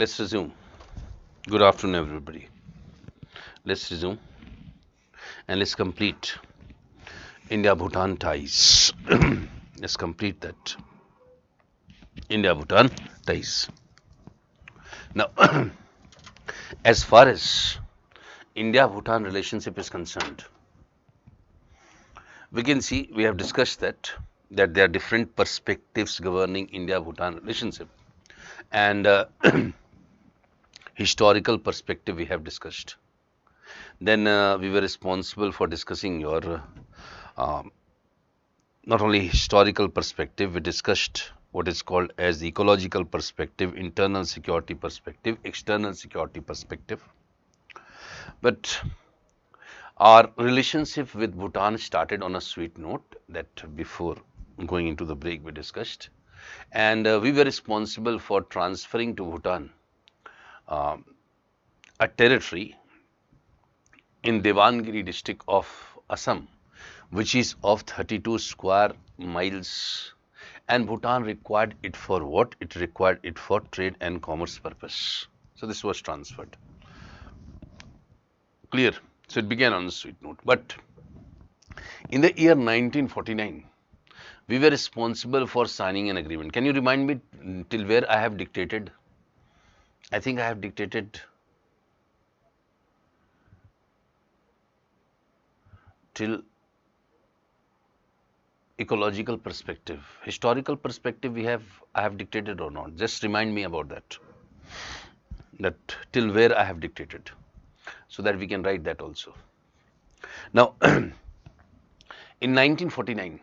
Let's resume. Good afternoon, everybody. Let's resume and let's complete India-Bhutan ties. Let's complete that India-Bhutan ties. Now, as far as India-Bhutan relationship is concerned, we can see we have discussed that there are different perspectives governing India-Bhutan relationship, and historical perspective we have discussed. Then we were responsible for discussing your not only historical perspective, we discussed what is called as the ecological perspective, internal security perspective, external security perspective. But our relationship with Bhutan started on a sweet note that before going into the break we discussed. And we were responsible for transferring to Bhutan a territory in Devangiri district of Assam, which is of 32 square miles, and Bhutan required it for what? It required it for trade and commerce purpose. So this was transferred. Clear? So it began on a sweet note. But in the year 1949, we were responsible for signing an agreement. Can you remind me till where I have dictated? I think I have dictated till ecological perspective. Historical perspective I have dictated or not? Just remind me about that. That till where I have dictated, so that we can write that also. Now, in 1949,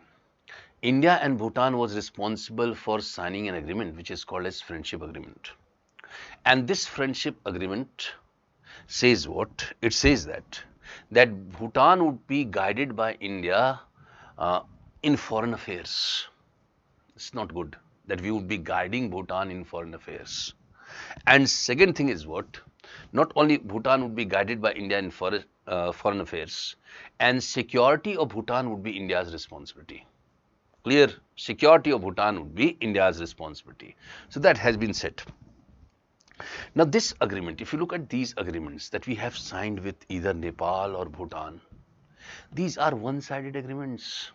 India and Bhutan was responsible for signing an agreement which is called as Friendship Agreement. And this Friendship Agreement says what? It says that Bhutan would be guided by India in foreign affairs. It's not good that we would be guiding Bhutan in foreign affairs. And second thing is what? Not only Bhutan would be guided by India in foreign affairs, and security of Bhutan would be India's responsibility. Clear? Security of Bhutan would be India's responsibility. So that has been set. Now this agreement, if you look at these agreements that we have signed with either Nepal or Bhutan, these are one-sided agreements.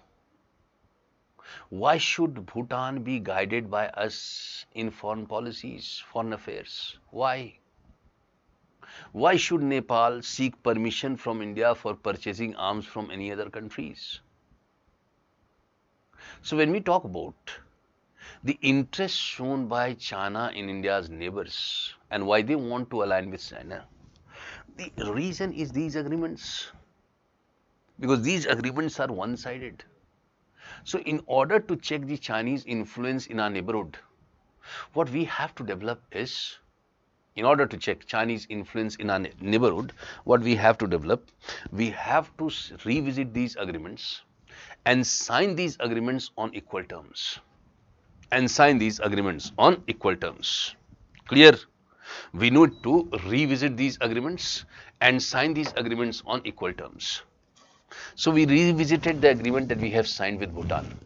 Why should Bhutan be guided by us in foreign policies, foreign affairs? Why? Why should Nepal seek permission from India for purchasing arms from any other countries? So when we talk about the interest shown by China in India's neighbors and why they want to align with China, the reason is these agreements, because these agreements are one-sided. So in order to check the Chinese influence in our neighborhood, what we have to develop is, in order to check Chinese influence in our neighborhood, what we have to develop, we have to revisit these agreements and sign these agreements on equal terms. And sign these agreements on equal terms. Clear? We need to revisit these agreements and sign these agreements on equal terms. So we revisited the agreement that we have signed with Bhutan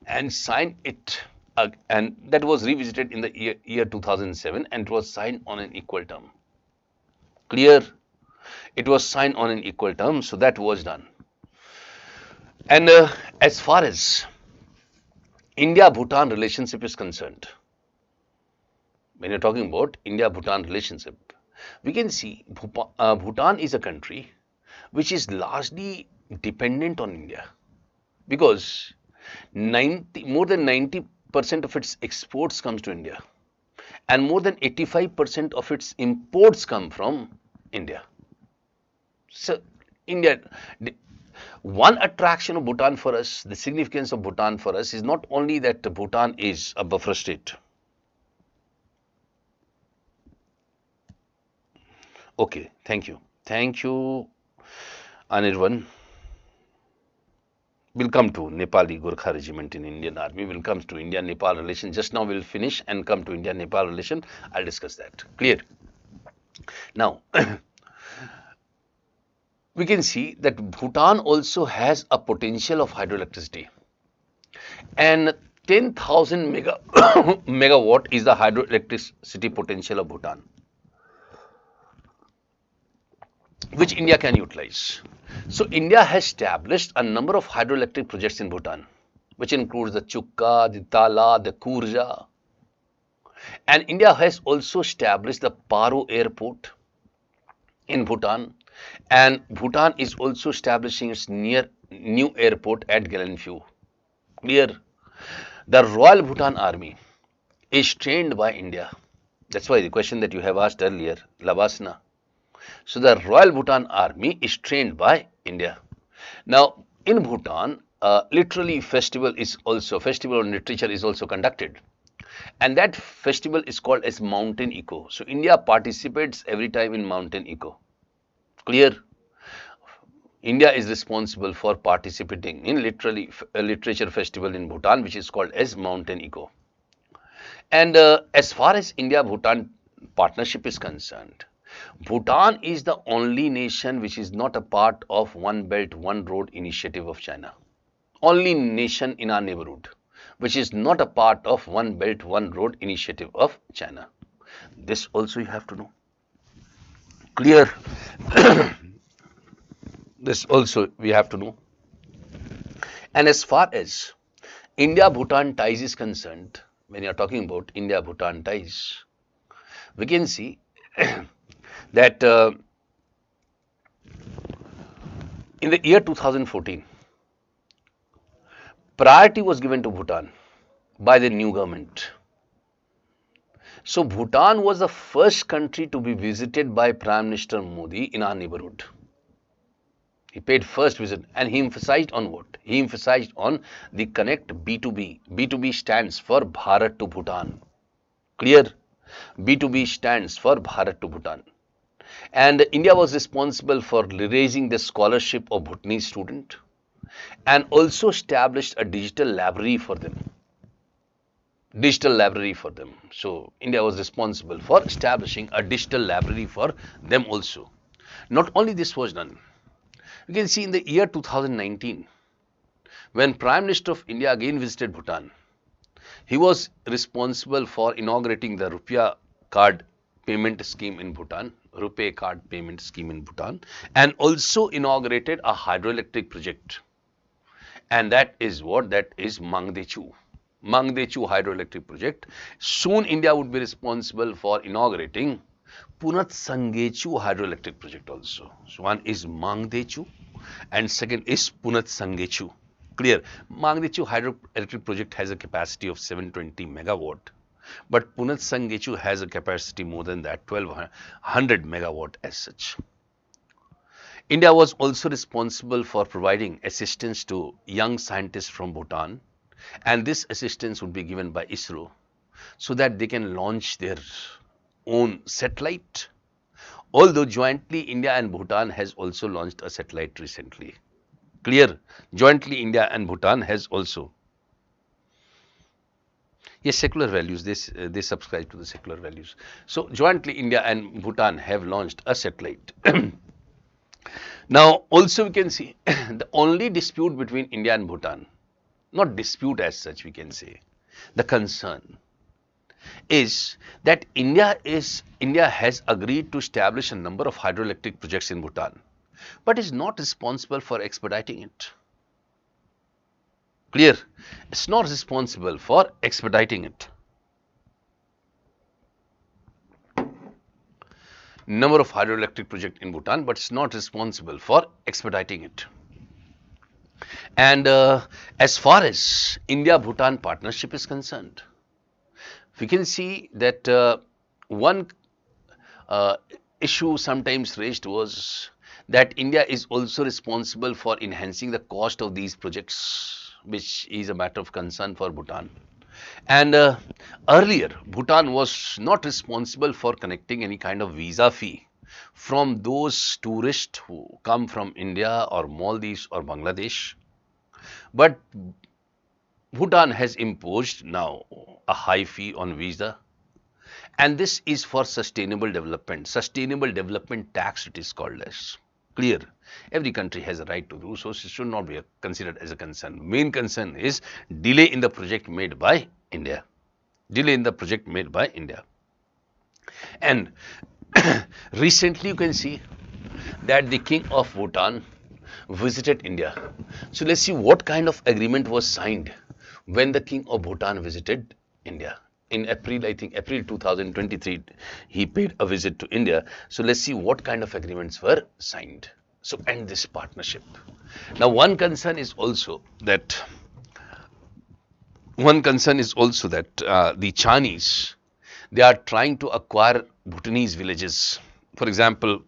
and signed it, and that was revisited in the year 2007, and it was signed on an equal term. Clear? It was signed on an equal term, so that was done. And as far as India-Bhutan relationship is concerned, when you're talking about India-Bhutan relationship, we can see Bhutan is a country which is largely dependent on India, because more than 90% of its exports comes to India, and more than 85% of its imports come from India. So India, one attraction of Bhutan for us, the significance of Bhutan for us is not only that Bhutan is a buffer state. Okay, thank you. Thank you, Anirvan. We'll come to Nepali Gurkha Regiment in Indian Army. We'll come to India-Nepal relation. Just now we'll finish and come to India-Nepal relation. I'll discuss that. Clear? Now, we can see that Bhutan also has a potential of hydroelectricity. And 10,000 megawatt is the hydroelectricity potential of Bhutan, which India can utilize. So India has established a number of hydroelectric projects in Bhutan, which includes the Chukka, the Tala, the Kurja. And India has also established the Paro airport in Bhutan. And Bhutan is also establishing its new airport at Galenfu. Clear? The Royal Bhutan Army is trained by India. That's why the question that you have asked earlier, Lavasna. So the Royal Bhutan Army is trained by India. Now in Bhutan, literally festival on literature is also conducted, and that festival is called as Mountain Eco. So India participates every time in Mountain Eco. Clear? India is responsible for participating in literally a literature festival in Bhutan, which is called as Mountain Eco. And as far as India-Bhutan partnership is concerned, Bhutan is the only nation which is not a part of One Belt, One Road initiative of China. Only nation in our neighborhood which is not a part of One Belt, One Road initiative of China. This also you have to know. Clear? This also we have to know. And as far as India-Bhutan ties is concerned, when you are talking about India-Bhutan ties, we can see that in the year 2014, priority was given to Bhutan by the new government. So Bhutan was the first country to be visited by Prime Minister Modi in our neighborhood. He paid first visit, and he emphasized on what? He emphasized on the Connect B2B. B2B stands for Bharat to Bhutan. Clear? B2B stands for Bharat to Bhutan. And India was responsible for raising the scholarship of Bhutanese students and also established a digital library for them. So India was responsible for establishing a digital library for them also. Not only this was done, you can see in the year 2019, when Prime Minister of India again visited Bhutan, he was responsible for inaugurating the Rupee card payment scheme in Bhutan, and also inaugurated a hydroelectric project. And that is what? That is Mangdechu hydroelectric project. Soon India would be responsible for inaugurating Punat Sangechu hydroelectric project also. So one is Mangdechu and second is Punat Sangechu. Clear? Mangdechu hydroelectric project has a capacity of 720 megawatt, but Punat Sangechu has a capacity more than that, 1200 megawatt as such. India was also responsible for providing assistance to young scientists from Bhutan, and this assistance would be given by ISRO so that they can launch their own satellite. Although jointly India and Bhutan has also launched a satellite recently. Clear? Jointly India and Bhutan has also. Yes, secular values, they subscribe to the secular values. So jointly India and Bhutan have launched a satellite. Now also we can see the only dispute between India and Bhutan, not dispute as such we can say, the concern is that India has agreed to establish a number of hydroelectric projects in Bhutan, but is not responsible for expediting it. Clear? It's not responsible for expediting it. Number of hydroelectric projects in Bhutan, but it's not responsible for expediting it. And as far as India-Bhutan partnership is concerned, we can see that one issue sometimes raised was that India is also responsible for enhancing the cost of these projects, which is a matter of concern for Bhutan. And earlier, Bhutan was not responsible for collecting any kind of visa fee from those tourists who come from India or Maldives or Bangladesh. But Bhutan has imposed now a high fee on visa, and this is for sustainable development tax it is called as. Clear. Every country has a right to do so. It should not be considered as a concern. Main concern is delay in the project made by India. Delay in the project made by India. And recently you can see that the king of Bhutan visited India. So let's see what kind of agreement was signed when the king of Bhutan visited India. In April, I think April 2023, he paid a visit to India. So let's see what kind of agreements were signed. So end this partnership. Now one concern is also that the Chinese, they are trying to acquire Bhutanese villages. For example,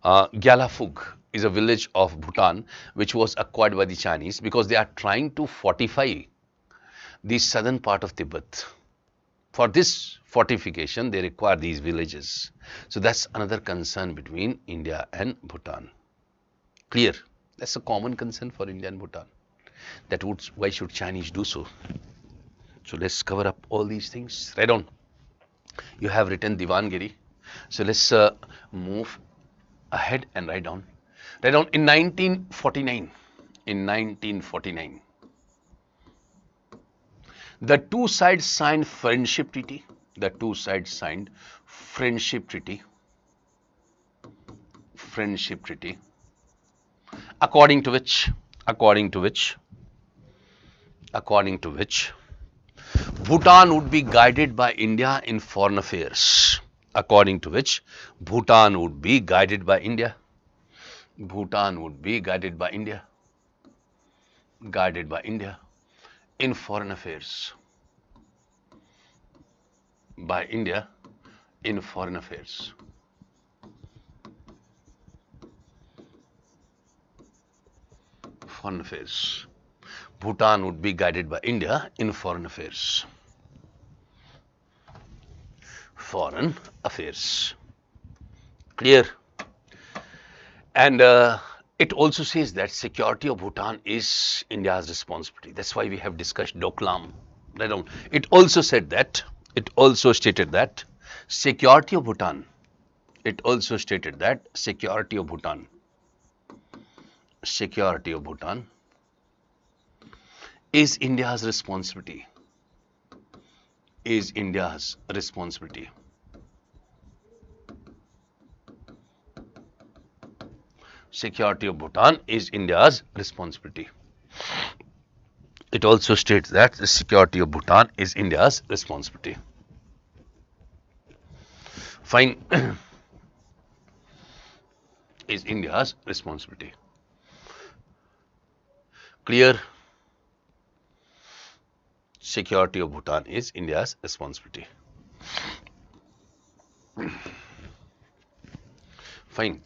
Gyalafug is a village of Bhutan which was acquired by the Chinese because they are trying to fortify the southern part of Tibet. For this fortification, they require these villages. So that's another concern between India and Bhutan. Clear? That's a common concern for India and Bhutan. Why should Chinese do so? So let's cover up all these things. Right on. You have written Divangiri. So let's move ahead and write down. Write down in 1949. In 1949. The two sides signed friendship treaty. The two sides signed friendship treaty. Friendship treaty. According to which Bhutan would be guided by India in foreign affairs. According to which Bhutan would be guided by India. Bhutan would be guided by India. Guided by India in foreign affairs. By India in foreign affairs. Foreign affairs. Bhutan would be guided by India in foreign affairs. Foreign affairs. Clear? And it also says that security of Bhutan is India's responsibility. That's why we have discussed Doklam. It also said that, it also stated that security of Bhutan, security of Bhutan is India's responsibility. Is India's responsibility. Security of Bhutan is India's responsibility. It also states that the security of Bhutan is India's responsibility. Fine. Is India's responsibility. Clear? Security of Bhutan is India's responsibility. Fine.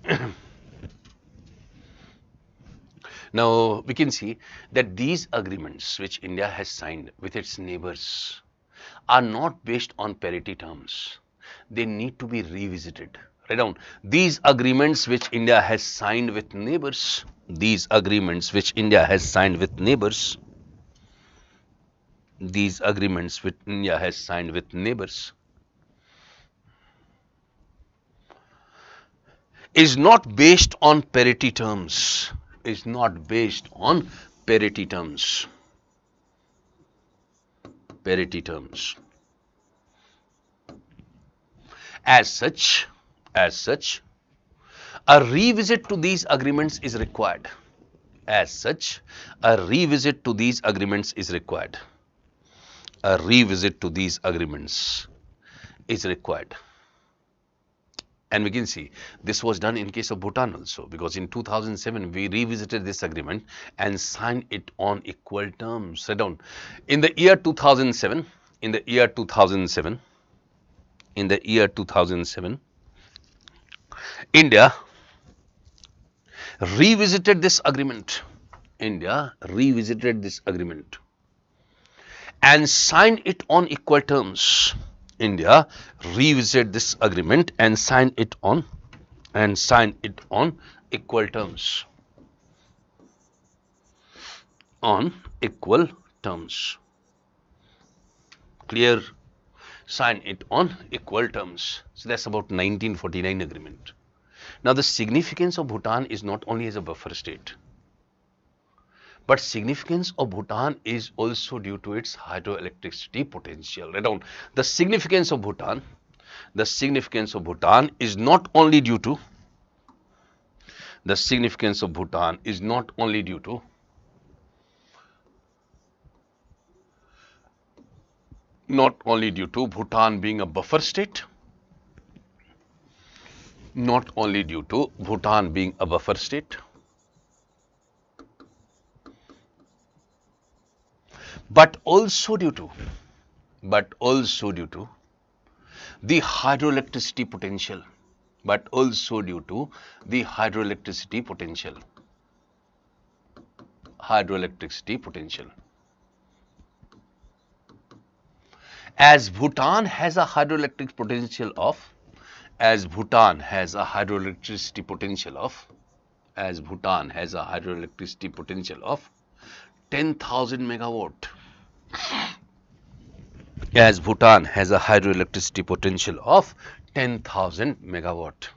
Now we can see that these agreements which India has signed with its neighbors are not based on parity terms. They need to be revisited. Write down these agreements which India has signed with neighbors. These agreements which India has signed with neighbors. These agreements which India has signed with neighbors is not based on parity terms. Is not based on parity terms. Parity terms. As such, a revisit to these agreements is required. As such, a revisit to these agreements is required. A revisit to these agreements is required. And we can see this was done in case of Bhutan also, because in 2007 we revisited this agreement and signed it on equal terms. Write down in the year 2007. In the year 2007. In the year 2007, India revisited this agreement. India revisited this agreement and signed it on equal terms. India revisited this agreement and signed it on equal terms. On equal terms. Clear? Sign it on equal terms. So that's about 1949 agreement. Now, the significance of Bhutan is not only as a buffer state, but significance of Bhutan is also due to its hydroelectricity potential. Write down the significance of Bhutan. The significance of Bhutan is not only due to the significance of Bhutan is not only due to Bhutan being a buffer state, not only due to Bhutan being a buffer state, but also due to the hydroelectricity potential, but also due to the hydroelectricity potential. As Bhutan has a hydroelectric potential of, as Bhutan has a hydroelectricity potential of, as Bhutan has a hydroelectricity potential of 10,000 megawatt. As Bhutan has a hydroelectricity potential of 10,000 megawatt.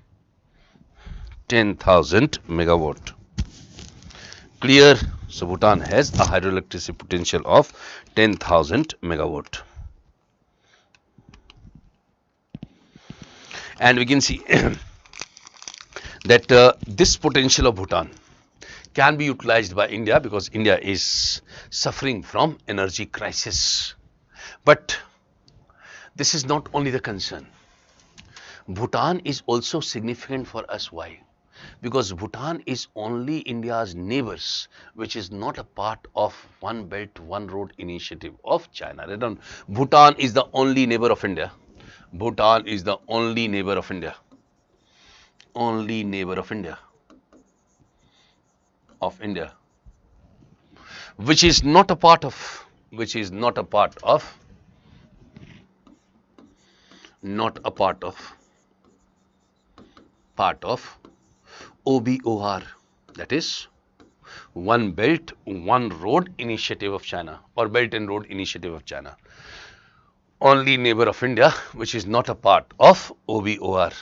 10,000 megawatt. Clear? So Bhutan has a hydroelectricity potential of 10,000 megawatt. And we can see that this potential of Bhutan can be utilized by India because India is suffering from energy crisis. But this is not only the concern. Bhutan is also significant for us. Why? Because Bhutan is only India's neighbors, which is not a part of One Belt, One Road initiative of China. Bhutan is the only neighbor of India. Bhutan is the only neighbor of India. Only neighbor of India. Which is not a part of, OBOR, that is One Belt, One Road initiative of China, or Belt and Road initiative of China. Only neighbor of India which is not a part of OBOR,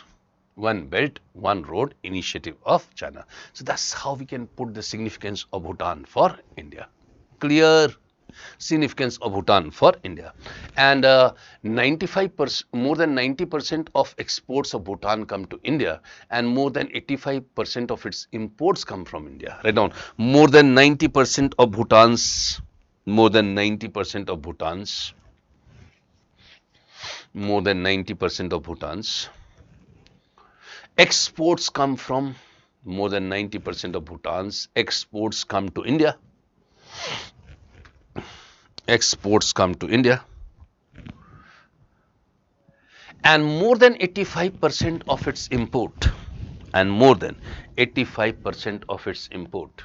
One Belt, One Road initiative of China. So that's how we can put the significance of Bhutan for India. Clear? Significance of Bhutan for India. And 95%, more than 90% of exports of Bhutan come to India, and more than 85% of its imports come from India. Write down more than 90% of Bhutan's exports come from, more than 90% of Bhutan's exports come to India. Exports come to India, and more than 85% of its import, more than 85% of its import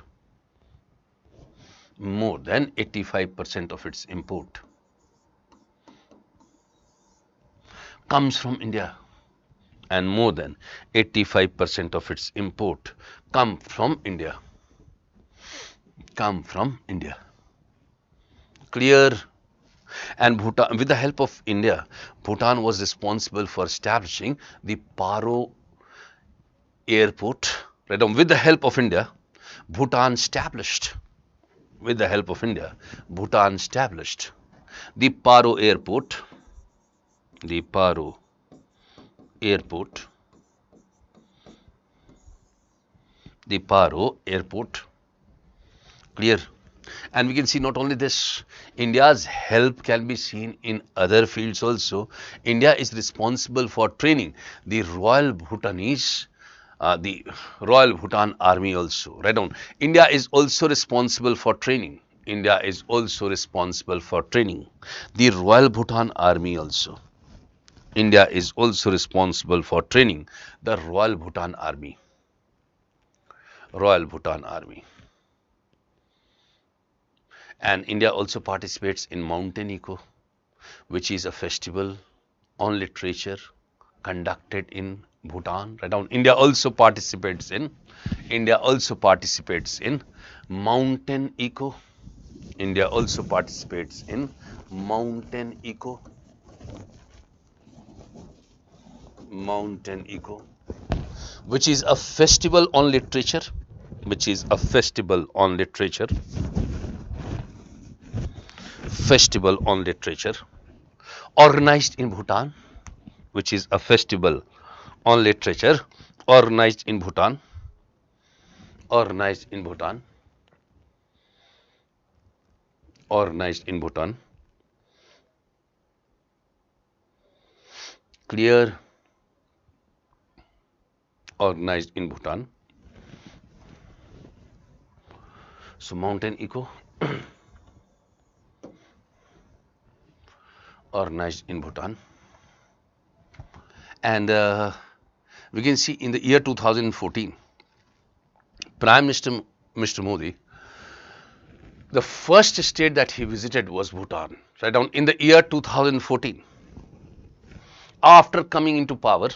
comes from India, and more than 85% of its import come from India. Clear? And Bhutan, with the help of India, Bhutan was responsible for establishing the Paro airport. Right? With the help of India, Bhutan established the Paro airport. Clear? And we can see not only this, India's help can be seen in other fields also. India is responsible for training the Royal Bhutanese, the Royal Bhutan Army also. Write down. India is also responsible for training. The Royal Bhutan Army also. India is also responsible for training the Royal Bhutan Army. And India also participates in Mountain Eco, which is a festival on literature conducted in Bhutan. Right down. India also participates in Mountain Eco. which is a festival on literature, which is a festival on literature, festival on literature, organized in Bhutan, which is a festival on literature, organized in Bhutan, organized in Bhutan, organized in Bhutan. Clear, organized in Bhutan. So mountain eco, organized in Bhutan. And we can see in the year 2014, Prime Minister Mr. Modi, the first state that he visited was Bhutan. Right down in the year 2014, after coming into power,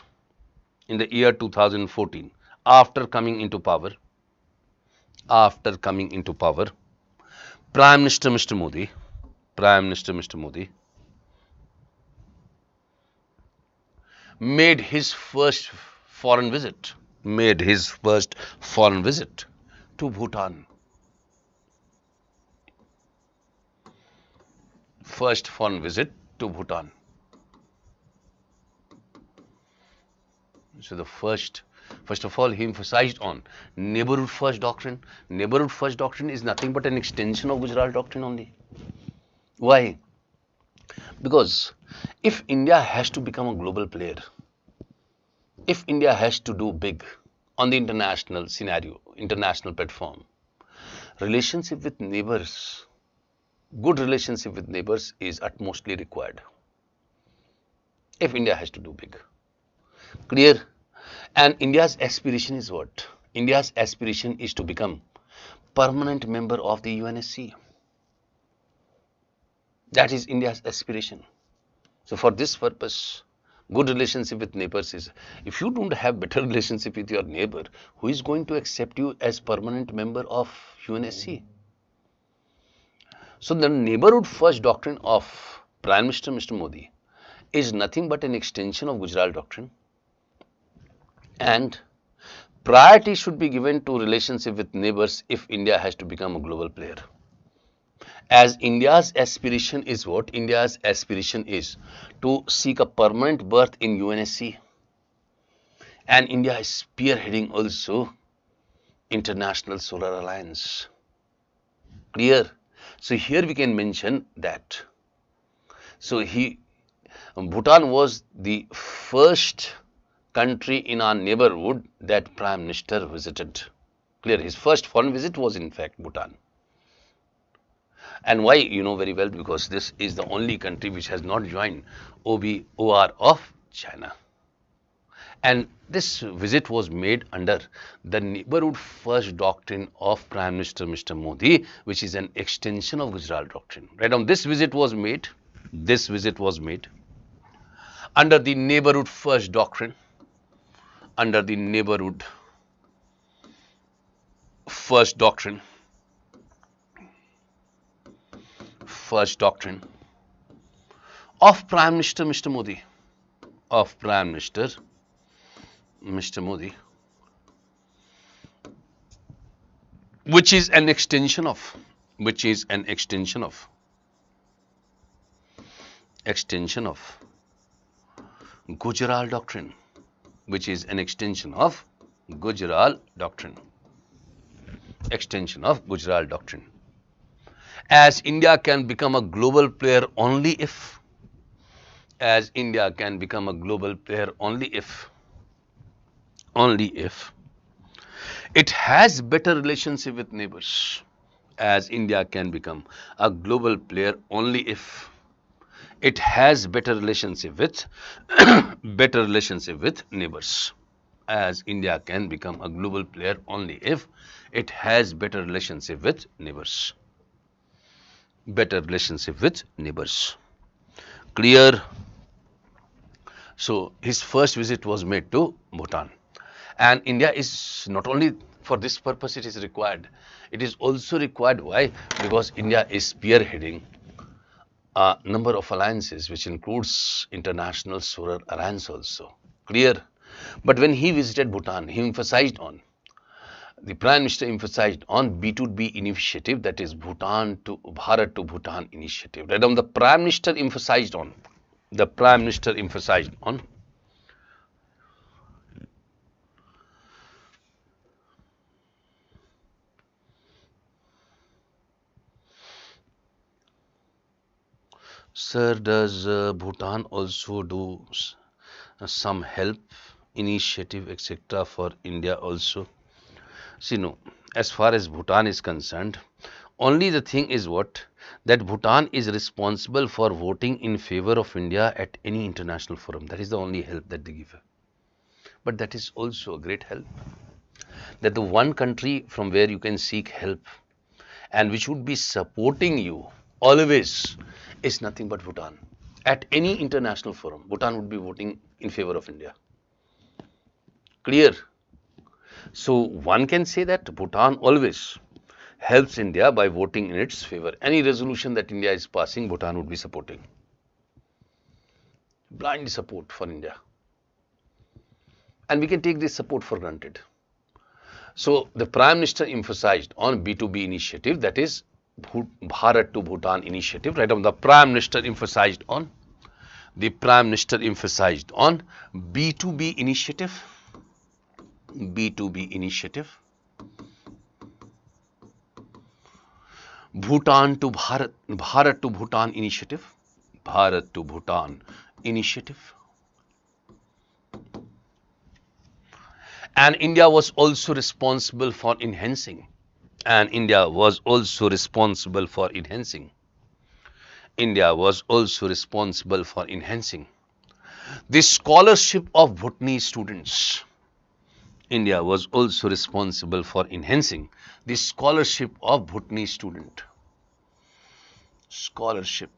in the year 2014, after coming into power, Prime Minister Mr. Modi, Prime Minister Mr. Modi made his first foreign visit, to Bhutan. First foreign visit to Bhutan. So the first of all, he emphasized on neighborhood first doctrine. Neighborhood first doctrine is nothing but an extension of Gujarat doctrine only. Why? Because if India has to become a global player, if India has to do big on the international scenario, international platform, relationship with neighbors, good relationship with neighbors is utmostly required. If India has to do big. Clear? And India's aspiration is what? India's aspiration is to become permanent member of the UNSC. That is India's aspiration. So for this purpose, good relationship with neighbors is, if you don't have better relationship with your neighbor, who is going to accept you as permanent member of UNSC? So the neighborhood first doctrine of Prime Minister Mr. Modi is nothing but an extension of Gujarat doctrine, and priority should be given to relationship with neighbors if India has to become a global player. As India's aspiration is what? India's aspiration is to seek a permanent berth in UNSC, and India is spearheading also International Solar Alliance. Clear? So here we can mention that. So Bhutan was the first country in our neighborhood that Prime Minister visited. Clear? His first foreign visit was in fact Bhutan. And why? You know very well, because this is the only country which has not joined OBOR of China. And this visit was made under the neighborhood first doctrine of Prime Minister Mr. Modi, which is an extension of Gujarat doctrine. Right now, this visit was made under the neighborhood first doctrine, under the neighborhood first doctrine, of Prime Minister Mr. Modi, which is an extension of Gujarat doctrine, which is an extension of Gujarat doctrine. As India can become a global player only if, it has better relationship with neighbors. As India can become a global player only if it has better relationship with neighbors. As India can become a global player only if it has better relationship with neighbors. Clear? So his first visit was made to Bhutan, and India is not only for this purpose it is required, it is also required. Why? Because India is spearheading a number of alliances, which includes International Solar Alliance also. Clear? But when he visited Bhutan, he emphasized on, the Prime Minister emphasized on B2B initiative, that is Bhutan to Bharat to Bhutan initiative. Right on, the Prime Minister emphasized on, the Prime Minister emphasized on Sir, does Bhutan also do some help initiative etc. for India also? See, no, as far as Bhutan is concerned, only the thing is what? That Bhutan is responsible for voting in favor of India at any international forum. That is the only help that they give. But that is also a great help. That the one country from where you can seek help and which would be supporting you always is nothing but Bhutan. At any international forum, Bhutan would be voting in favor of India. Clear? So one can say that Bhutan always helps India by voting in its favor. Any resolution that India is passing, Bhutan would be supporting. Blind support for India. And we can take this support for granted. So the Prime Minister emphasized on B2B initiative, that is Bharat to Bhutan initiative. Right on, the Prime Minister emphasized on, the Prime Minister emphasized on B2B initiative, B2B initiative, Bhutan to Bharat, Bharat to Bhutan initiative, Bharat to Bhutan initiative. And India was also responsible for enhancing, and India was also responsible for enhancing, India was also responsible for enhancing the scholarship of Bhutanese students. India was also responsible for enhancing the scholarship of Bhutanese student. Scholarship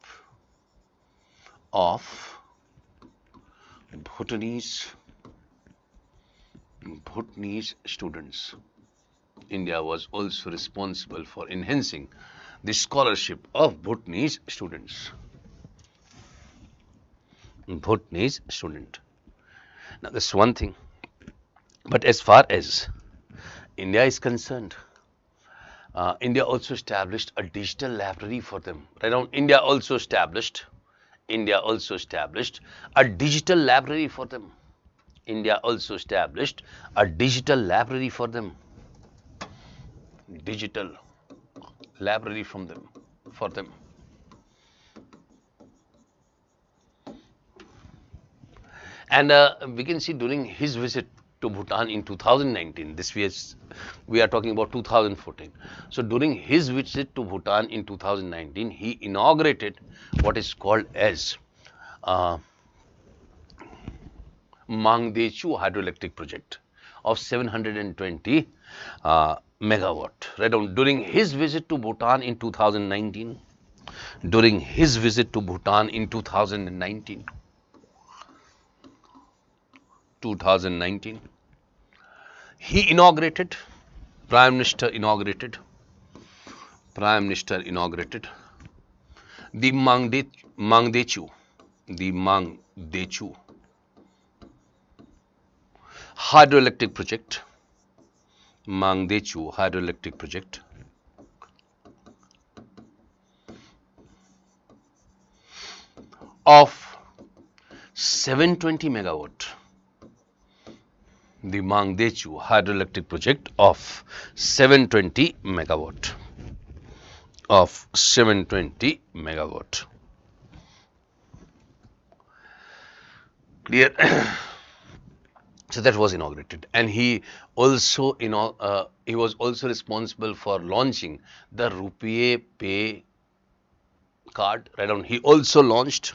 of Bhutanese students. India was also responsible for enhancing the scholarship of Bhutanese students. Bhutanese student. Now, that's one thing. But as far as India is concerned, India also established a digital library for them. Right now, India also established a digital library for them. India also established a digital library for them. Digital library from them, for them. And we can see during his visit to Bhutan in 2019, we are talking about 2014. So during his visit to Bhutan in 2019, he inaugurated what is called as Mangdechu hydroelectric project of 720 megawatt. Right on. During his visit to Bhutan in 2019, during his visit to Bhutan in 2019, he inaugurated, Prime Minister inaugurated the Mangdechu hydroelectric project, Mangdechu hydroelectric project of 720 megawatt. The Mangdechu hydroelectric project of 720 megawatt. Of 720 megawatt. Clear? So that was inaugurated, and he also, he was also responsible for launching the Rupee Pay card. Right on. He also launched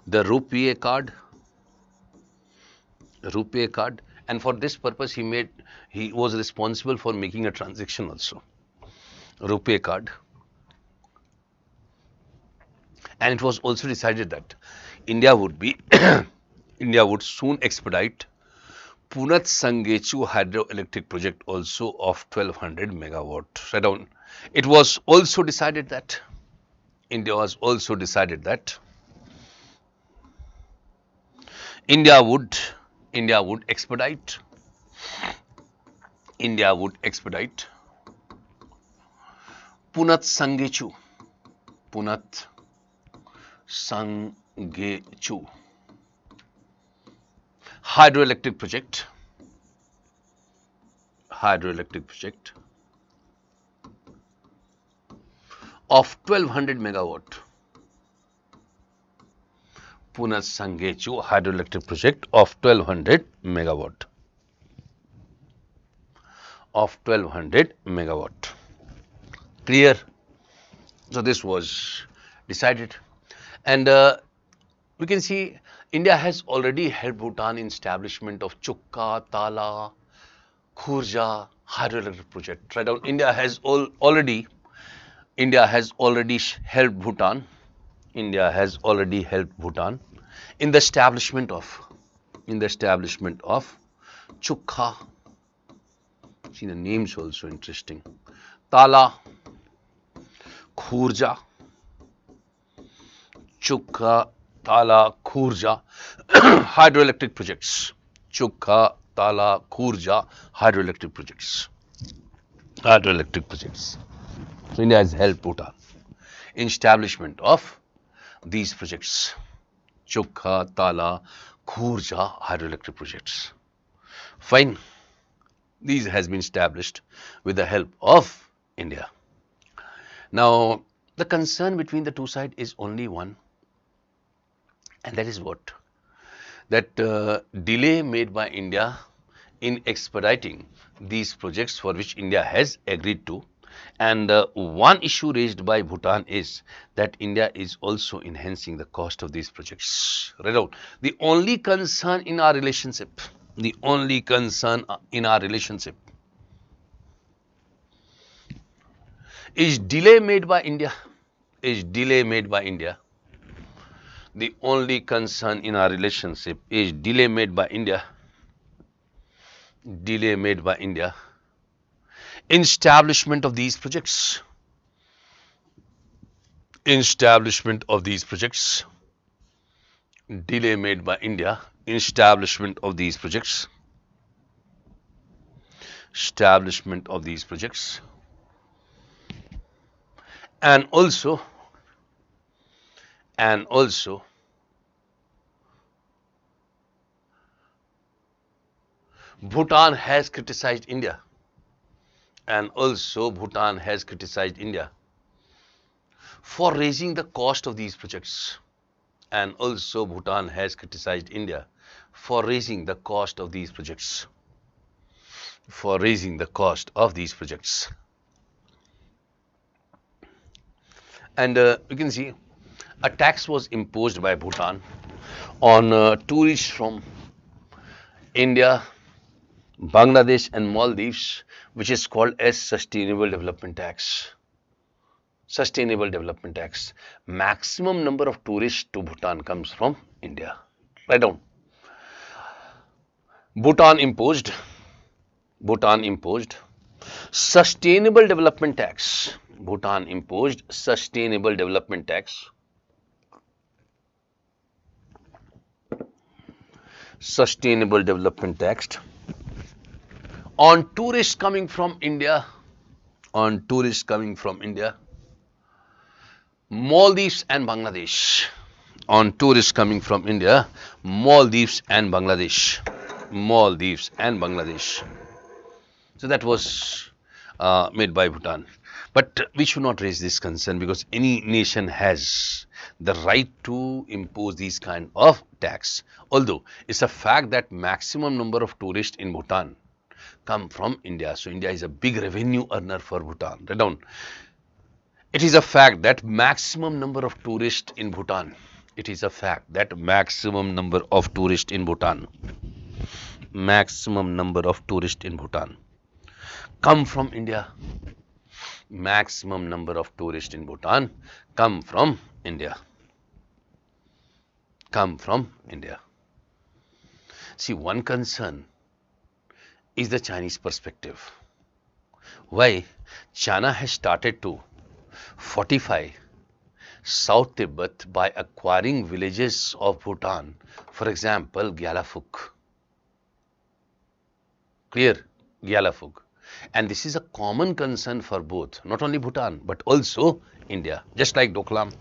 the Rupee card. And for this purpose he was responsible for making a transaction also, Rupee card. And it was also decided that India would soon expedite Punat Sangechu hydroelectric project also of 1200 megawatt. Right on. It was also decided that India would India would expedite India would expedite Punat Sangechu Punat Sangechu hydroelectric project hydroelectric project of 1200 megawatt. Punat Sangechu hydroelectric project of 1200 megawatt. Of 1200 megawatt. Clear? So this was decided, and we can see India has already helped Bhutan in establishment of Chukka, Tala, Khurja hydroelectric project. Right down. India has already helped Bhutan. India has already helped Bhutan in the establishment of Chukha. See, the names also interesting. Tala, Khurja, Chukha, Tala, Khurja hydroelectric projects. Chukha, Tala, Khurja hydroelectric projects. Hydroelectric projects. So India has helped Bhutan in establishment of these projects. Chukha, Tala, Khurja hydroelectric projects. Fine. These has been established with the help of India. Now, the concern between the two sides is only one, and that is what? That delay made by India in expediting these projects for which India has agreed to. And one issue raised by Bhutan is that India is also enhancing the cost of these projects. Right out. The only concern in our relationship, is delay made by India. The only concern in our relationship is delay made by India. In establishment of these projects. Delay made by India in establishment of these projects. And also Bhutan has criticized India. For raising the cost of these projects. For raising the cost of these projects. And you can see a tax was imposed by Bhutan on tourists from India, Bangladesh and Maldives, which is called as Sustainable Development Tax. Maximum number of tourists to Bhutan comes from India. Write down. Bhutan imposed Sustainable Development Tax. Bhutan imposed Sustainable Development Tax. On tourists coming from India. Maldives and Bangladesh. So that was made by Bhutan. But we should not raise this concern because any nation has the right to impose these kind of tax. Although it's a fact that maximum number of tourists in Bhutan come from India. So India is a big revenue earner for Bhutan. Write down. It is a fact that maximum number of tourists in Bhutan. Come from India. Maximum number of tourists in Bhutan come from India. See, one concern is the Chinese perspective. Why? China has started to fortify South Tibet by acquiring villages of Bhutan, for example, Gyalafuk. Clear? Gyalafuk. And this is a common concern for both, not only Bhutan, but also India, just like Doklam.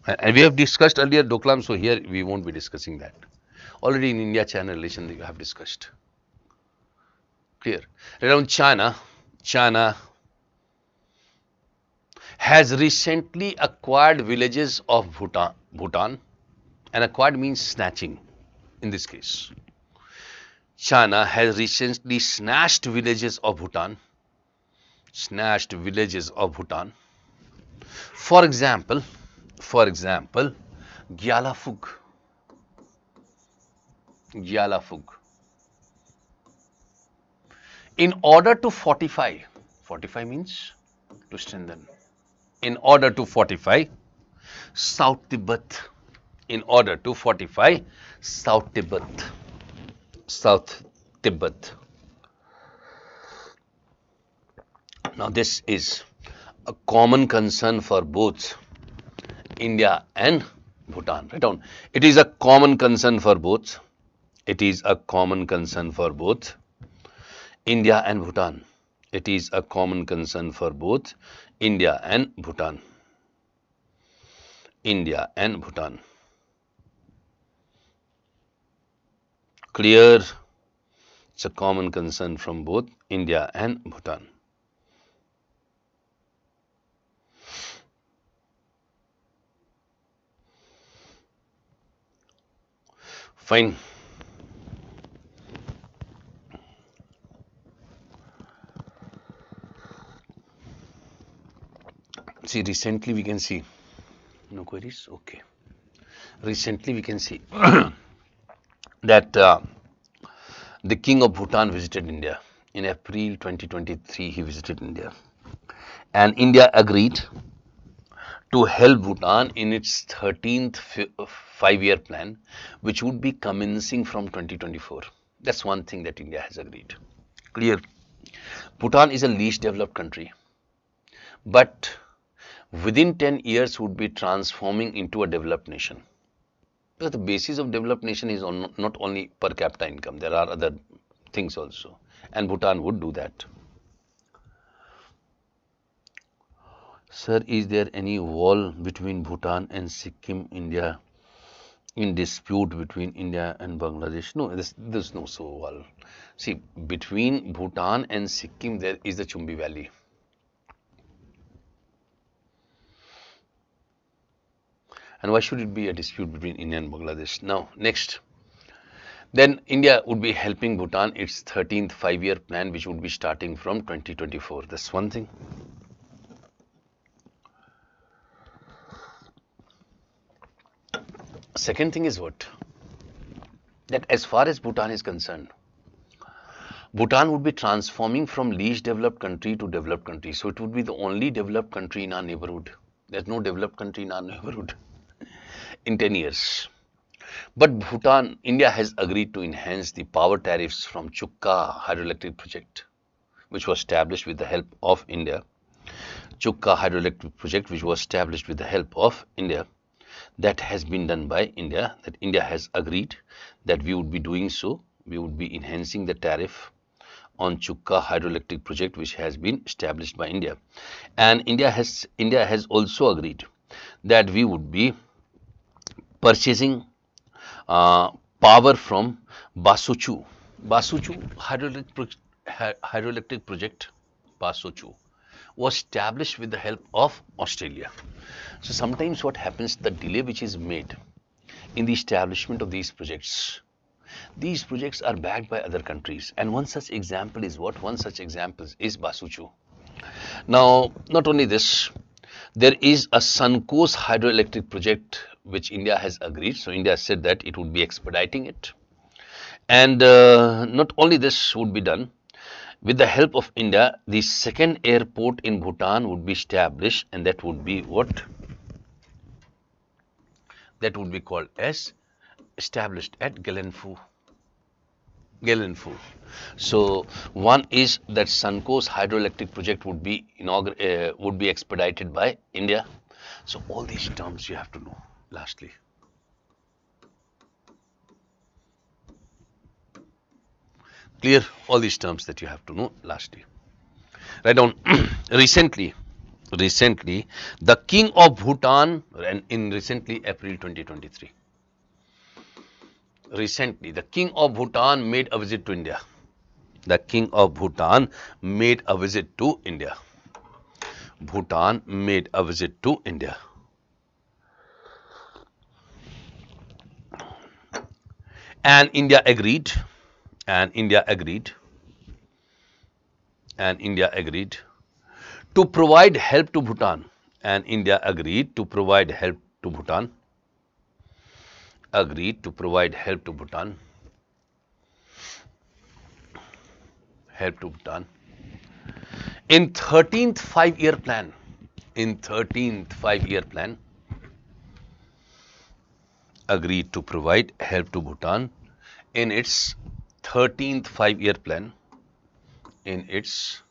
And we have discussed earlier Doklam, so here we won't be discussing that. Already in India-China relation we have discussed. Clear? Around China, China has recently acquired villages of Bhutan, and acquired means snatching in this case. China has recently snatched villages of Bhutan. For example, Gyalafuk. In order to fortify means to strengthen. In order to fortify South Tibet. Now this is a common concern for both India and Bhutan. Write down. It is a common concern for both. India and Bhutan. It is a common concern for both India and Bhutan. Clear? It's a common concern from both India and Bhutan. Fine. See, recently we can see, no queries? Okay. Recently we can see that the King of Bhutan visited India. In April 2023, he visited India. And India agreed to help Bhutan in its 13th five-year plan, which would be commencing from 2024. That's one thing that India has agreed. Clear? Bhutan is a least developed country, but within 10 years would be transforming into a developed nation. Because the basis of developed nation is not only per capita income, there are other things also, and Bhutan would do that. Sir, is there any wall between Bhutan and Sikkim, India, in dispute between India and Bangladesh? No, there's no so wall. See, between Bhutan and Sikkim there is the Chumbi Valley. And why should it be a dispute between India and Bangladesh? Now, next. Then India would be helping Bhutan its 13th five-year plan, which would be starting from 2024. That's one thing. Second thing is what? That as far as Bhutan is concerned, Bhutan would be transforming from least developed country to developed country. So it would be the only developed country in our neighborhood. There's no developed country in our neighborhood in 10 years. But Bhutan, India has agreed to enhance the power tariffs from Chukka hydroelectric project, which was established with the help of India. Chukka hydroelectric project, which was established with the help of India. That has been done by India, that India has agreed that we would be doing so. We would be enhancing the tariff on Chukka hydroelectric project, which has been established by India. And India has also agreed that we would be purchasing power from Basochu hydroelectric project. Basochu was established with the help of Australia. So sometimes what happens, the delay which is made in the establishment of these projects are backed by other countries, and one such example is what? One such example is Basochu. Now, not only this, there is a Suncoast hydroelectric project which India has agreed. So India said that it would be expediting it, and not only this would be done. With the help of India, the second airport in Bhutan would be established, and that would be what? That would be called as established at Gelenfu. So one is that Suncoast hydroelectric project would be expedited by India. So all these terms you have to know. Lastly, clear all these terms that you have to know. Lastly, write down. recently, the king of Bhutan, and in recently April 2023. Recently, the king of Bhutan made a visit to India. The king of Bhutan made a visit to India. Bhutan made a visit to India. And India agreed. And India agreed. And India agreed to provide help to Bhutan. And India agreed to provide help to Bhutan. Agreed to provide help to Bhutan. Help to Bhutan. In 13th five-year plan. In 13th five-year plan. Agreed to provide help to Bhutan in its 13th five-year plan. In its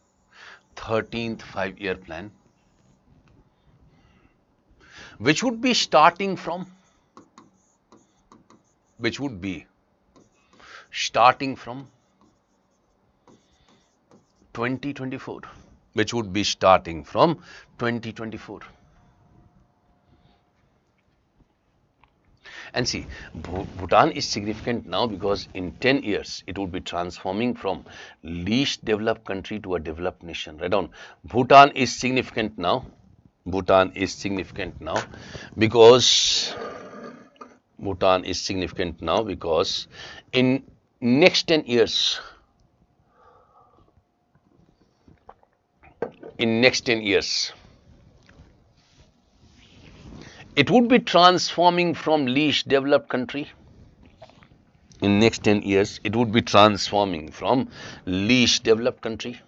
13th five-year plan, which would be starting from 2024, which would be starting from 2024. And see, Bhutan is significant now because in 10 years it would be transforming from least developed country to a developed nation. Write down, Bhutan is significant now. Bhutan is significant now because Bhutan is significant now because in next 10 years, it would be transforming from least developed country. In next 10 years, it would be transforming from least developed country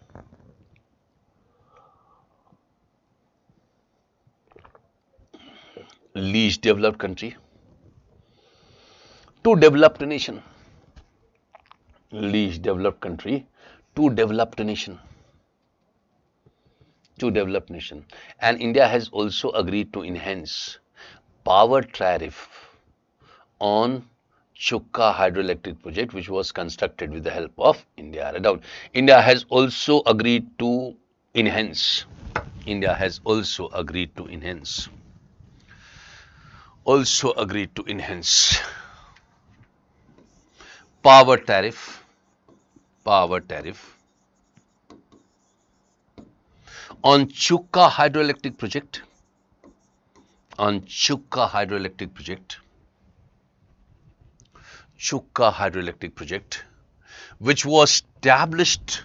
to developed nation. Least developed country to developed nation. And India has also agreed to enhance power tariff on Chukka hydroelectric project, which was constructed with the help of India. India has also agreed to enhance. India has also agreed to enhance. Power tariff on Chukka hydroelectric project. Chukka hydroelectric project, which was established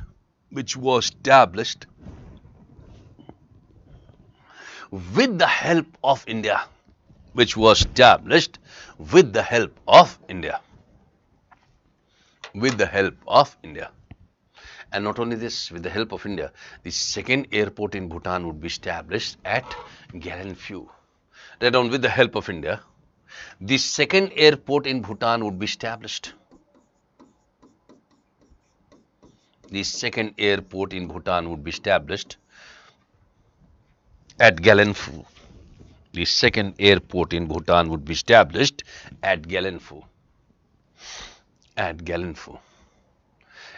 with the help of India. And not only this, with the help of India, the second airport in Bhutan would be established at Galenfu. Write down, with the help of India, the second airport in Bhutan would be established. The second airport in Bhutan would be established at Galenfu. The second airport in Bhutan would be established at Galenfu.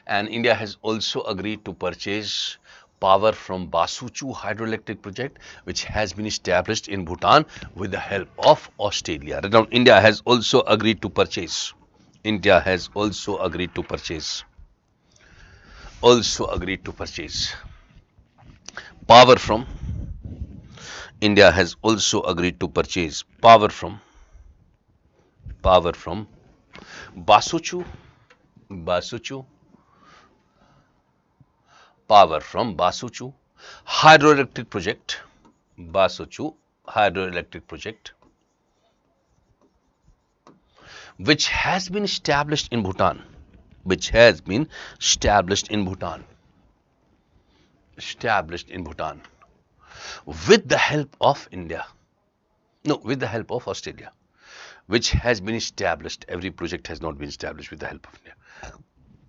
And India has also agreed to purchase power from Basuchu hydroelectric project, which has been established in Bhutan with the help of Australia. Now, India has also agreed to purchase. Power from. India has also agreed to purchase power from Basuchu. Power from Basuchu hydroelectric project. Which has been established in Bhutan. With the help of India. No, with the help of Australia. Which has been established. Every project has not been established with the help of India.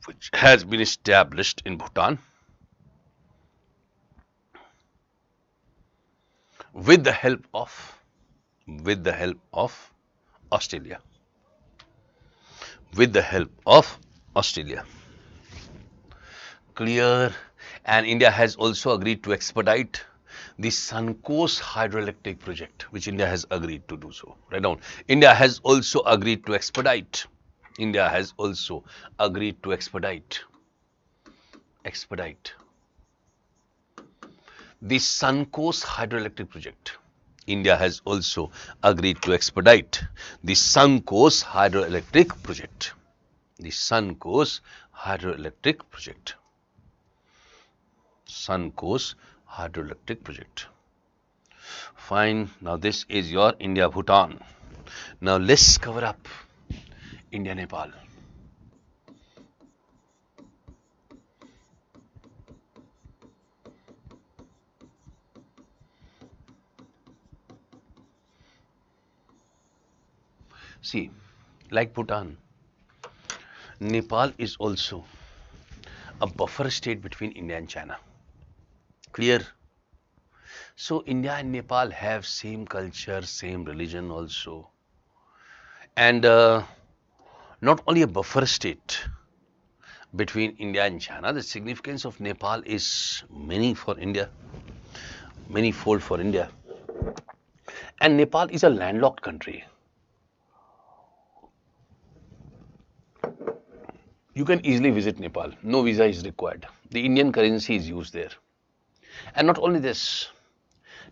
Which has been established in Bhutan with the help of with the help of Australia. With the help of Australia. Clear. And India has also agreed to expedite the Suncoast hydroelectric project, which India has agreed to do so. Write down. India has also agreed to expedite. India has also agreed to expedite the Suncoast hydroelectric project. India has also agreed to expedite the Suncoast hydroelectric project. The Suncoast hydroelectric project. Suncoast hydroelectric project. Fine. Now this is your India Bhutan. Now let's cover up India Nepal. See, like Bhutan, Nepal is also a buffer state between India and China. Clear? So India and Nepal have same culture, same religion also. And not only a buffer state between India and China, the significance of Nepal is many for India, many-fold for India. And Nepal is a landlocked country. You can easily visit Nepal. No visa is required. The Indian currency is used there. And not only this,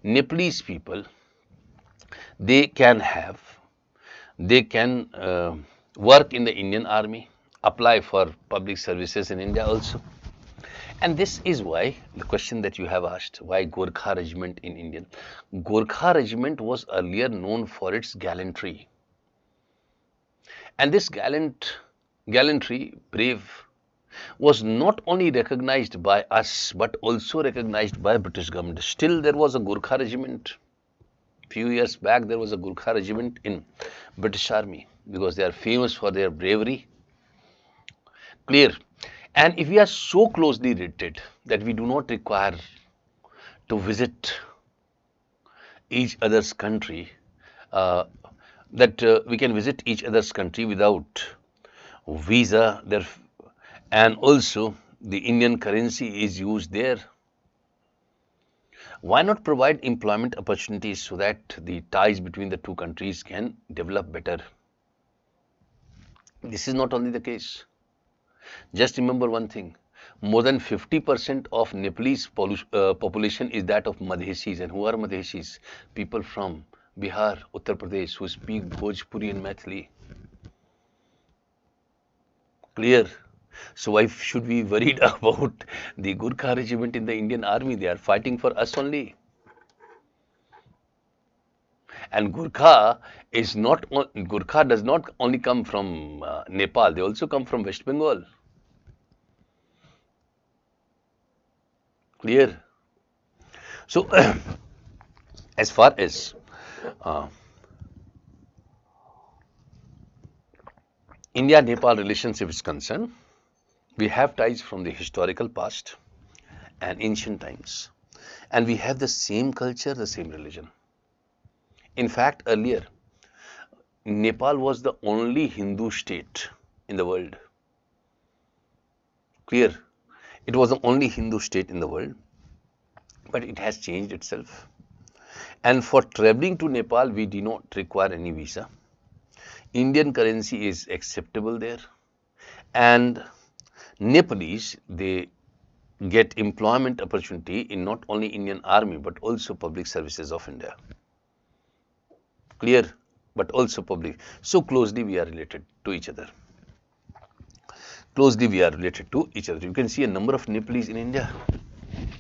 Nepalese people, they can work in the Indian army, apply for public services in India also. And this is why the question that you have asked, why Gorkha Regiment in Indian? Gorkha Regiment was earlier known for its gallantry. And this gallantry, brave, was not only recognized by us, but also recognized by British government. Still, there was a Gorkha Regiment. Few years back, there was a Gorkha Regiment in British Army because they are famous for their bravery. Clear. And if we are so closely related that we do not require to visit each other's country, we can visit each other's country without visa there, and also the Indian currency is used there. Why not provide employment opportunities so that the ties between the two countries can develop better? This is not only the case. Just remember one thing, more than 50% of Nepalese population is that of Madhesis. And who are Madhesis? People from Bihar, Uttar Pradesh who speak Bhojpuri and Maithili. Clear? So why should we be worried about the Gurkha regiment in the Indian army? They are fighting for us only. And Gurkha does not only come from Nepal, they also come from West Bengal. Clear? So, as far as India-Nepal relationship is concerned, we have ties from the historical past and ancient times. And we have the same culture, the same religion. In fact, earlier, Nepal was the only Hindu state in the world. Clear? It was the only Hindu state in the world, but it has changed itself. And for traveling to Nepal, we do not require any visa. Indian currency is acceptable there. And Nepalese, they get employment opportunity in not only Indian army, but also public services of India. Clear? But also public. So closely we are related to each other. Closely we are related to each other. You can see a number of Nepalese in India.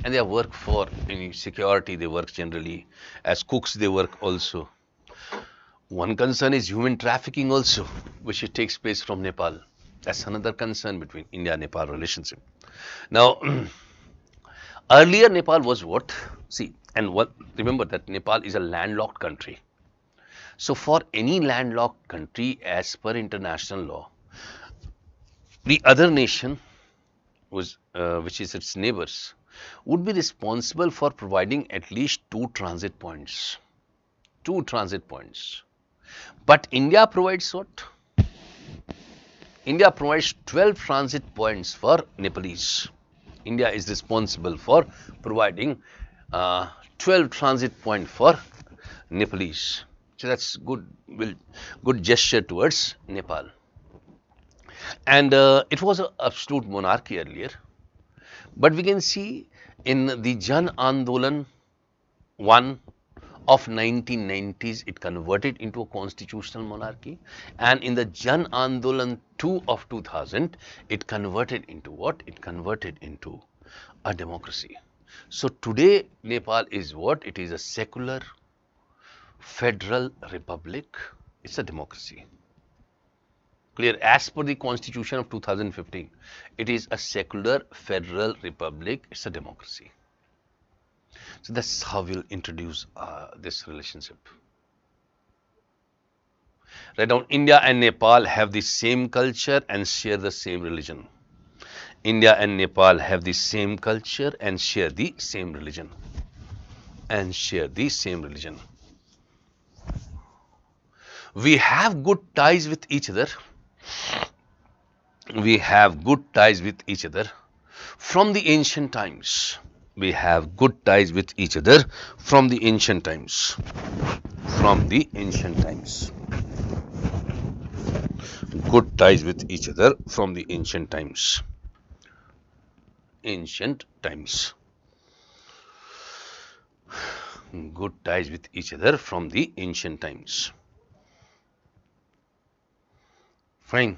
And they work for any security, they work generally. As cooks, they work also. One concern is human trafficking also, which takes place from Nepal. That's another concern between India-Nepal relationship. Now, earlier Nepal was what? See, and remember that Nepal is a landlocked country. So for any landlocked country, as per international law, the other nation, which is its neighbors, would be responsible for providing at least 2 transit points. 2 transit points. But India provides what? India provides 12 transit points for Nepalese. India is responsible for providing 12 transit points for Nepalese. So that's good gesture towards Nepal. And it was an absolute monarchy earlier. But we can see in the Jan Andolan 1 of 1990s, it converted into a constitutional monarchy, and in the Jan Andolan 2 of 2000, it converted into what? It converted into a democracy. So today, Nepal is what? It is a secular federal republic. It's a democracy. Clear? As per the constitution of 2015, it is a secular federal republic. It's a democracy. So that's how we'll introduce this relationship. Right now, India and Nepal have the same culture and share the same religion. India and Nepal have the same culture and share the same religion. We have good ties with each other. We have good ties with each other from the ancient times. We have good ties with each other from the ancient times. Good ties with each other from the ancient times. Good ties with each other from the ancient times. Fine.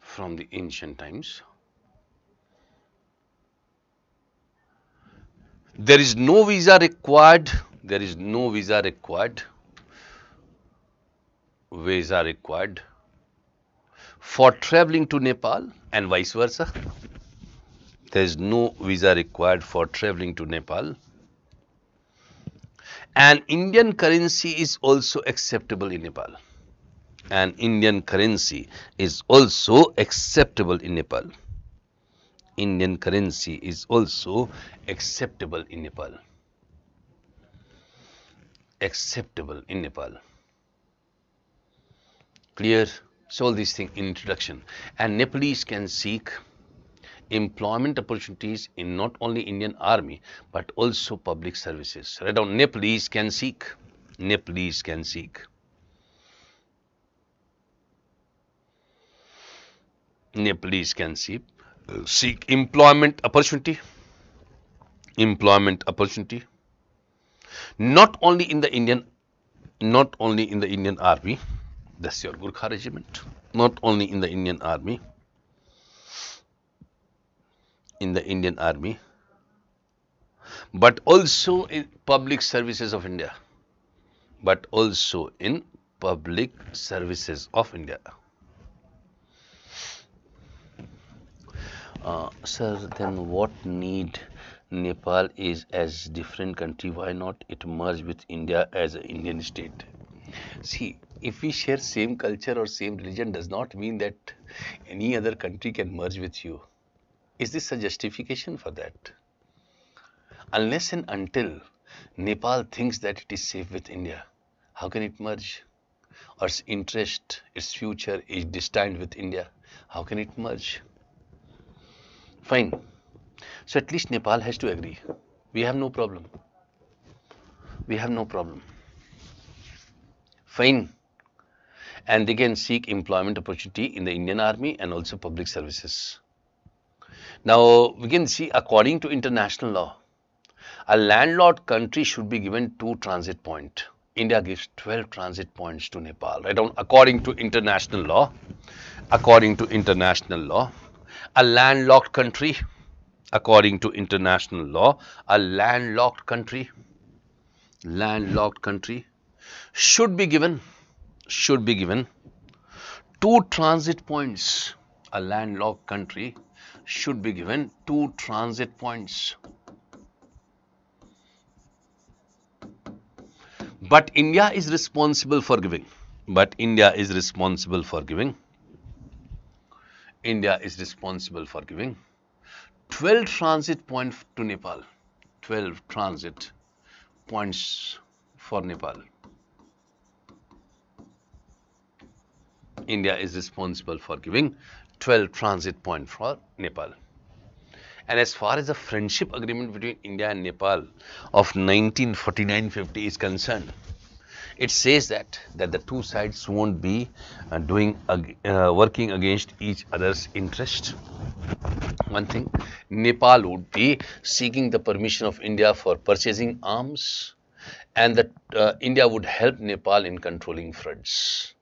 From the ancient times. There is no visa required. For traveling to Nepal and vice versa. There is no visa required for traveling to Nepal. And Indian currency is also acceptable in Nepal. Indian currency is also acceptable in Nepal. Clear? So all these things in introduction. And Nepalese can seek employment opportunities in not only Indian Army but also public services. Right now, Nepalese can seek employment opportunity not only in the Indian Army. That's your Gurkha regiment. Not only in the Indian Army, but also in public services of India. Sir, then what need Nepal is as different country? Why not it merge with India as an Indian state? See, if we share same culture or same religion does not mean that any other country can merge with you. Is this a justification for that? Unless and until Nepal thinks that it is safe with India, how can it merge? Or its interest, its future is destined with India, how can it merge? Fine. So at least Nepal has to agree. We have no problem. Fine. And they can seek employment opportunity in the Indian Army and also public services. Now we can see, according to international law, a landlocked country should be given 2 transit points. India gives 12 transit points to Nepal. Right? According to international law, a landlocked country, should be given 2 transit points. A landlocked country should be given 2 transit points. But India is responsible for giving. 12 12 transit points to Nepal. 12 transit points for Nepal. India is responsible for giving 12 transit points for Nepal. And as far as the friendship agreement between India and Nepal of 1949-50 is concerned, it says that the two sides won't be working against each other's interest. One thing, Nepal would be seeking the permission of India for purchasing arms, and that India would help Nepal in controlling floods.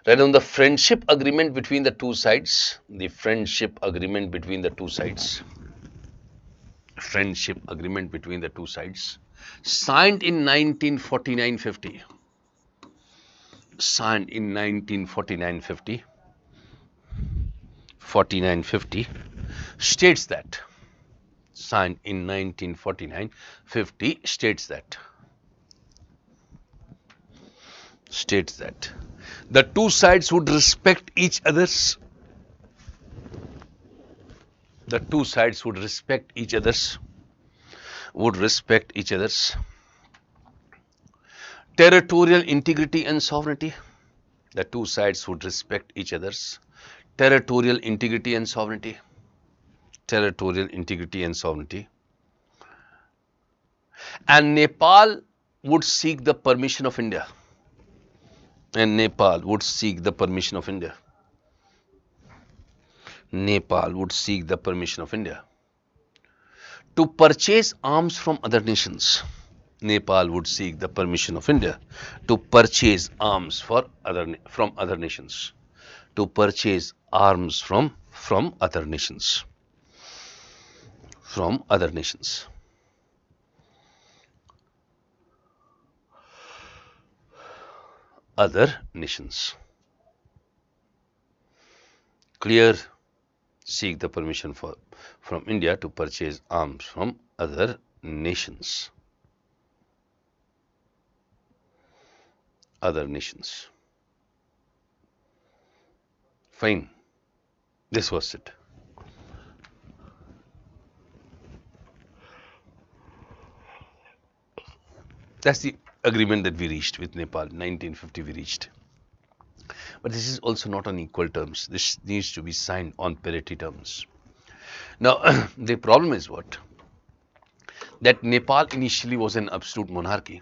Right on the friendship agreement between the two sides, friendship agreement between the two sides, signed in 1949-50, signed in 1949-50, 49-50, states that, signed in 1949-50, states that the two sides would respect each other's, territorial integrity and sovereignty. The two sides would respect each other's territorial integrity and sovereignty. And Nepal would seek the permission of India. Nepal would seek the permission of India to purchase arms from other nations. Nepal would seek the permission of India to purchase arms from other nations. To purchase arms from other nations. Clear. Seek the permission from India to purchase arms from other nations. Fine. This was it. That's the agreement that we reached with Nepal. 1950 we reached. But this is also not on equal terms. This needs to be signed on parity terms. Now, the problem is what? That Nepal initially was an absolute monarchy.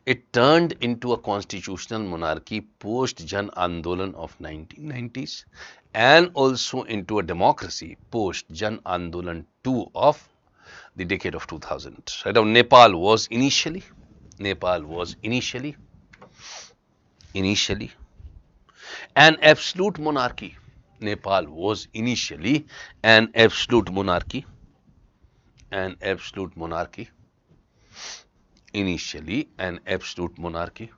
It turned into a constitutional monarchy post Jan Andolan of 1990s, and also into a democracy post Jan Andolan 2 of the decade of 2000. Right now, Nepal was initially an absolute monarchy. Nepal was initially an absolute monarchy. Initially an absolute monarchy.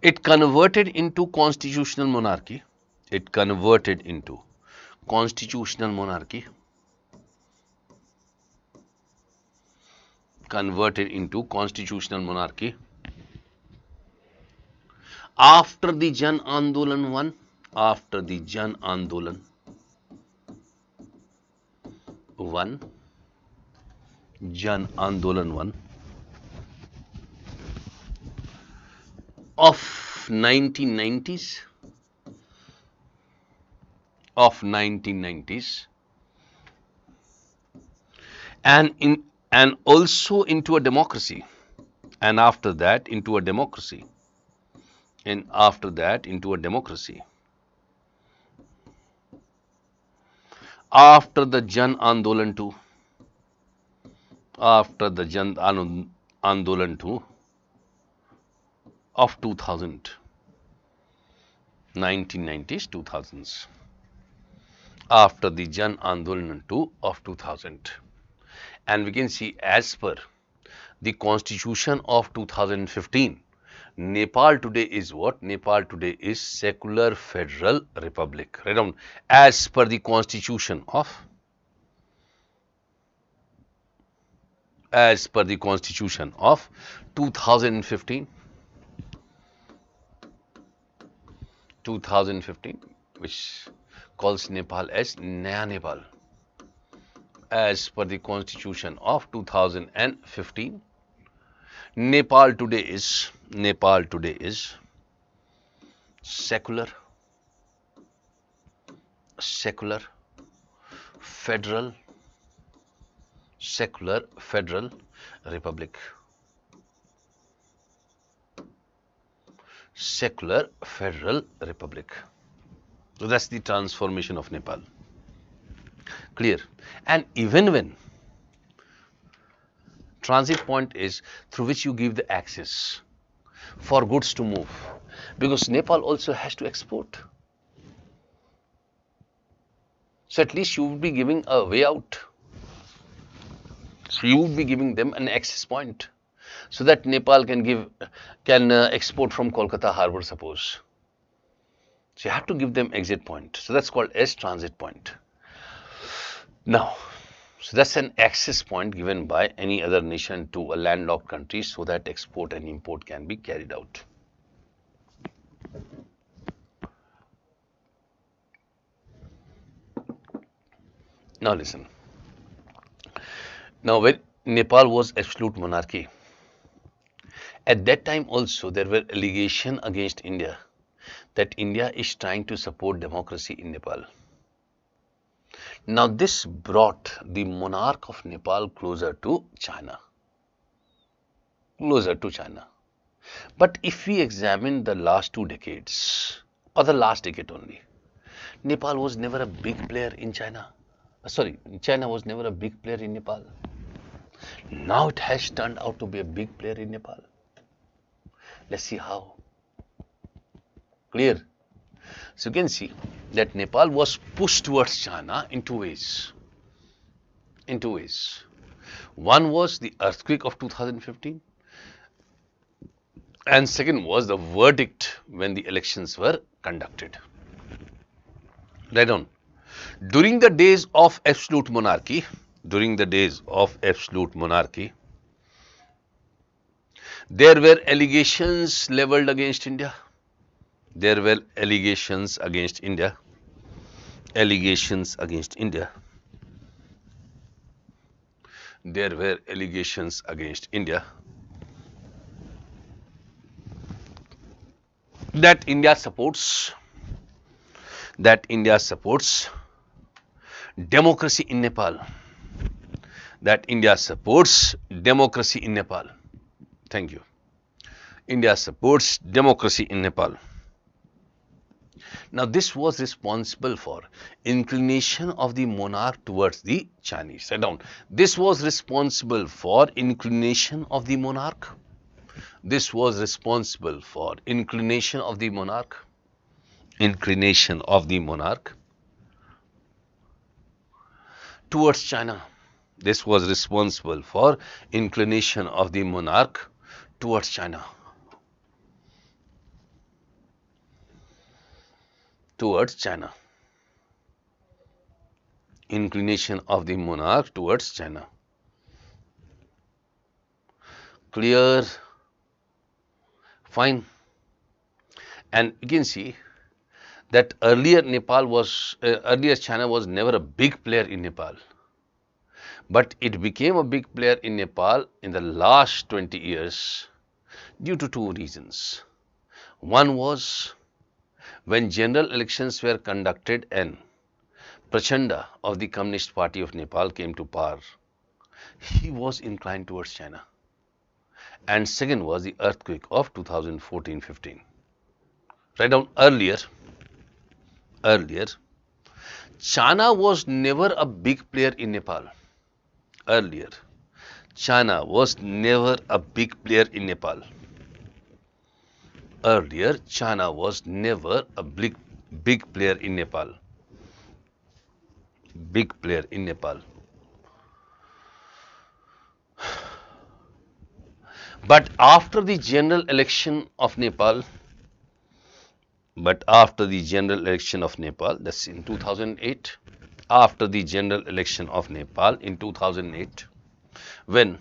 It converted into constitutional monarchy. After the Jan Andolan 1, Jan Andolan 1 of 1990s, and also into a democracy, and after that into a democracy. After the Jan Andolan 2, of 2000, 1990s, 2000s. After the Jan Andolan 2 of 2000. And we can see, as per the constitution of 2015, Nepal today is what? Nepal today is secular federal republic. Write down, as per the constitution of 2015, 2015, which calls Nepal as Naya Nepal. As per the constitution of 2015, Nepal today is secular, secular, federal, secular federal republic. Secular federal republic. So that's the transformation of Nepal. Clear? And even when transit point is through which you give the access for goods to move, because Nepal also has to export. So at least you would be giving a way out. So you would be giving them an access point, so that Nepal can export from Kolkata harbor, suppose. So you have to give them exit point. So that's called as transit point. Now, so that's an access point given by any other nation to a landlocked country, so that export and import can be carried out. Now listen. Now when Nepal was absolute monarchy, at that time also there were allegations against India that India is trying to support democracy in Nepal. Now this brought the monarch of Nepal closer to China. Closer to China. But if we examine the last 2 decades, or the last decade only, Nepal was never a big player in China. Sorry, China was never a big player in Nepal. Now it has turned out to be a big player in Nepal. Let's see how. Clear? So you can see that Nepal was pushed towards China in 2 ways. In 2 ways. One was the earthquake of 2015, and second was the verdict when the elections were conducted. Right on. During the days of absolute monarchy, there were allegations leveled against India. There were allegations against India. Allegations against India. There were allegations against India that India supports democracy in Nepal. That India supports democracy in Nepal. Thank you. India supports democracy in Nepal. Now this was responsible for inclination of the monarch towards the Chinese. Sit down. This was responsible for inclination of the monarch. This was responsible for inclination of the monarch. Inclination of the monarch towards China. This was responsible for inclination of the monarch towards China. Towards China. Inclination of the monarch towards China. Clear? Fine. And you can see that earlier China was never a big player in Nepal. But it became a big player in Nepal in the last 20 years due to 2 reasons. One was when general elections were conducted and Prachanda of the Communist Party of Nepal came to power, he was inclined towards China. And second was the earthquake of 2014-15. Right down earlier, China was never a big player in Nepal. Earlier, China was never a big player in Nepal. Earlier, China was never a big player in Nepal. Big player in Nepal. But after the general election of Nepal, that's in 2008, after the general election of Nepal in 2008, when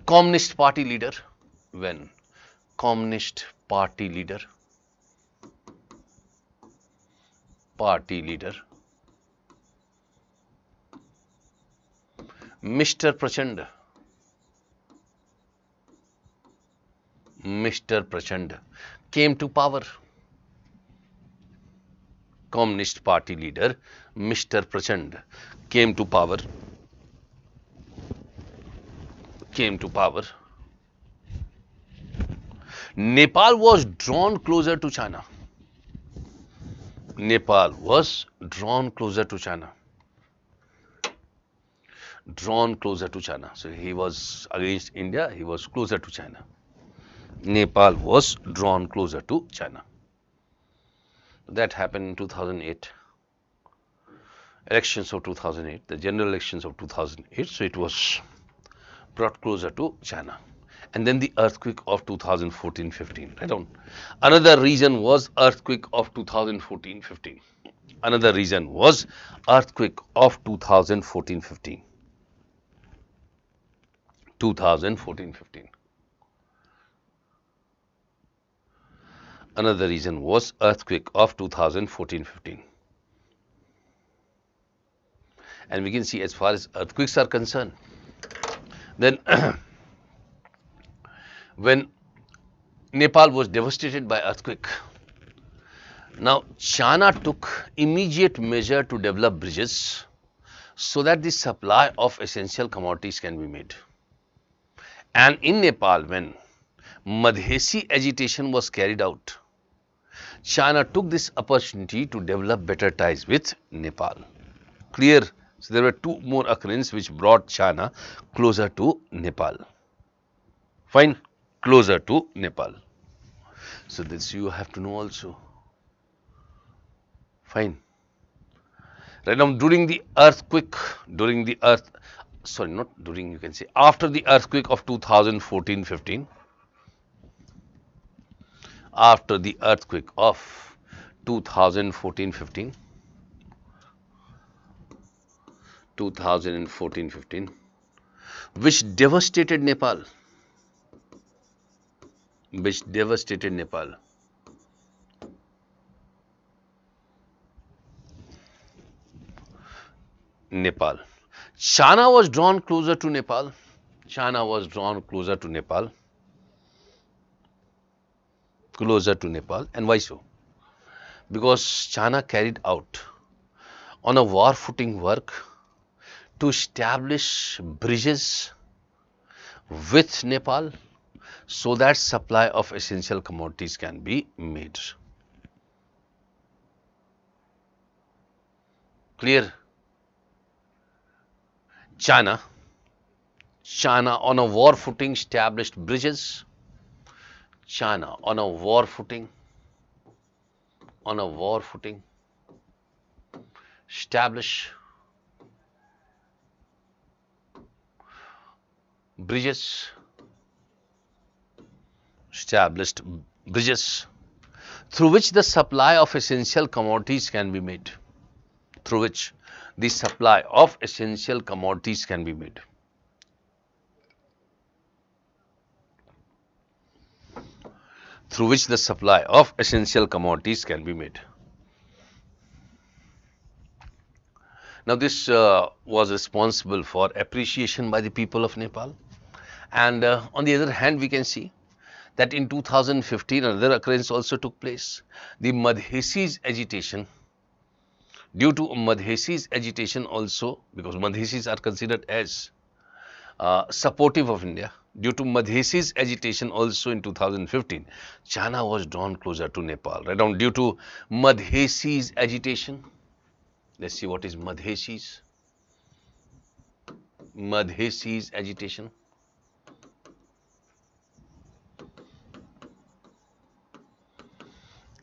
Communist Party leader Communist Party leader. Party leader. Mr. Prachand. Mr. Prachand came to power. Communist Party leader Mr. Prachand came to power. Nepal was drawn closer to China. Nepal was drawn closer to China. Drawn closer to China. So he was against India, he was closer to China. Nepal was drawn closer to China. That happened in 2008. Elections of 2008, the general elections of 2008. So it was brought closer to China. And then the earthquake of 2014-15. Right on. Another reason was earthquake of 2014-15. Another reason was earthquake of 2014-15. 2014-15. Another reason was earthquake of 2014-15. And we can see as far as earthquakes are concerned, then when Nepal was devastated by earthquake, now China took immediate measure to develop bridges so that the supply of essential commodities can be made. And in Nepal, when Madhesi agitation was carried out, China took this opportunity to develop better ties with Nepal. Clear? So there were two more occurrences which brought China closer to Nepal. Fine? Closer to Nepal. So this you have to know also. Fine. Right now, during the earthquake, you can say after the earthquake of 2014-15, after the earthquake of 2014-15, which devastated Nepal, China was drawn closer to Nepal. And why so? Because China carried out on a war footing work to establish bridges with Nepal so that supply of essential commodities can be made. Clear? China on a war footing established bridges. China on a war footing establish bridges, through which the supply of essential commodities can be made. Through which the supply of essential commodities can be made. Through which the supply of essential commodities can be made. Now this was responsible for appreciation by the people of Nepal. And on the other hand, we can see that in 2015 another occurrence also took place. The Madhesis agitation. Due to Madhesis agitation also, because Madhesis are considered as supportive of India, due to Madhesis agitation also in 2015, China was drawn closer to Nepal. Right down due to Madhesis agitation. Let's see what is Madhesis. Madhesis agitation.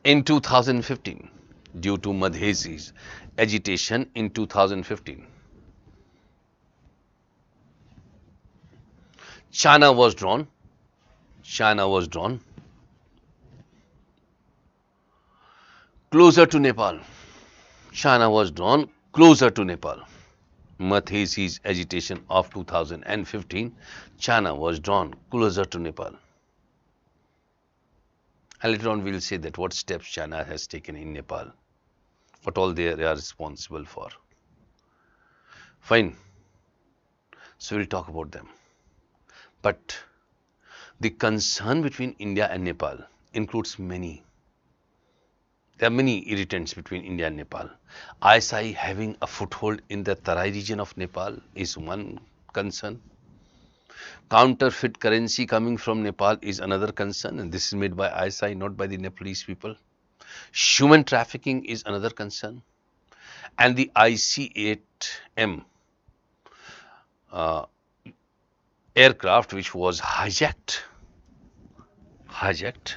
In 2015, due to Madhesis agitation in 2015, China was drawn closer to Nepal. Madhesis agitation of 2015, China was drawn closer to Nepal. And later on, we'll say that what steps China has taken in Nepal, what all they are responsible for. Fine. So we'll talk about them. But the concern between India and Nepal includes many. There are many irritants between India and Nepal. ISI having a foothold in the Tarai region of Nepal is one concern. Counterfeit currency coming from Nepal is another concern, and this is made by ISI, not by the Nepalese people. Human trafficking is another concern, and the IC-8M uh, aircraft, which was hijacked. Hijacked.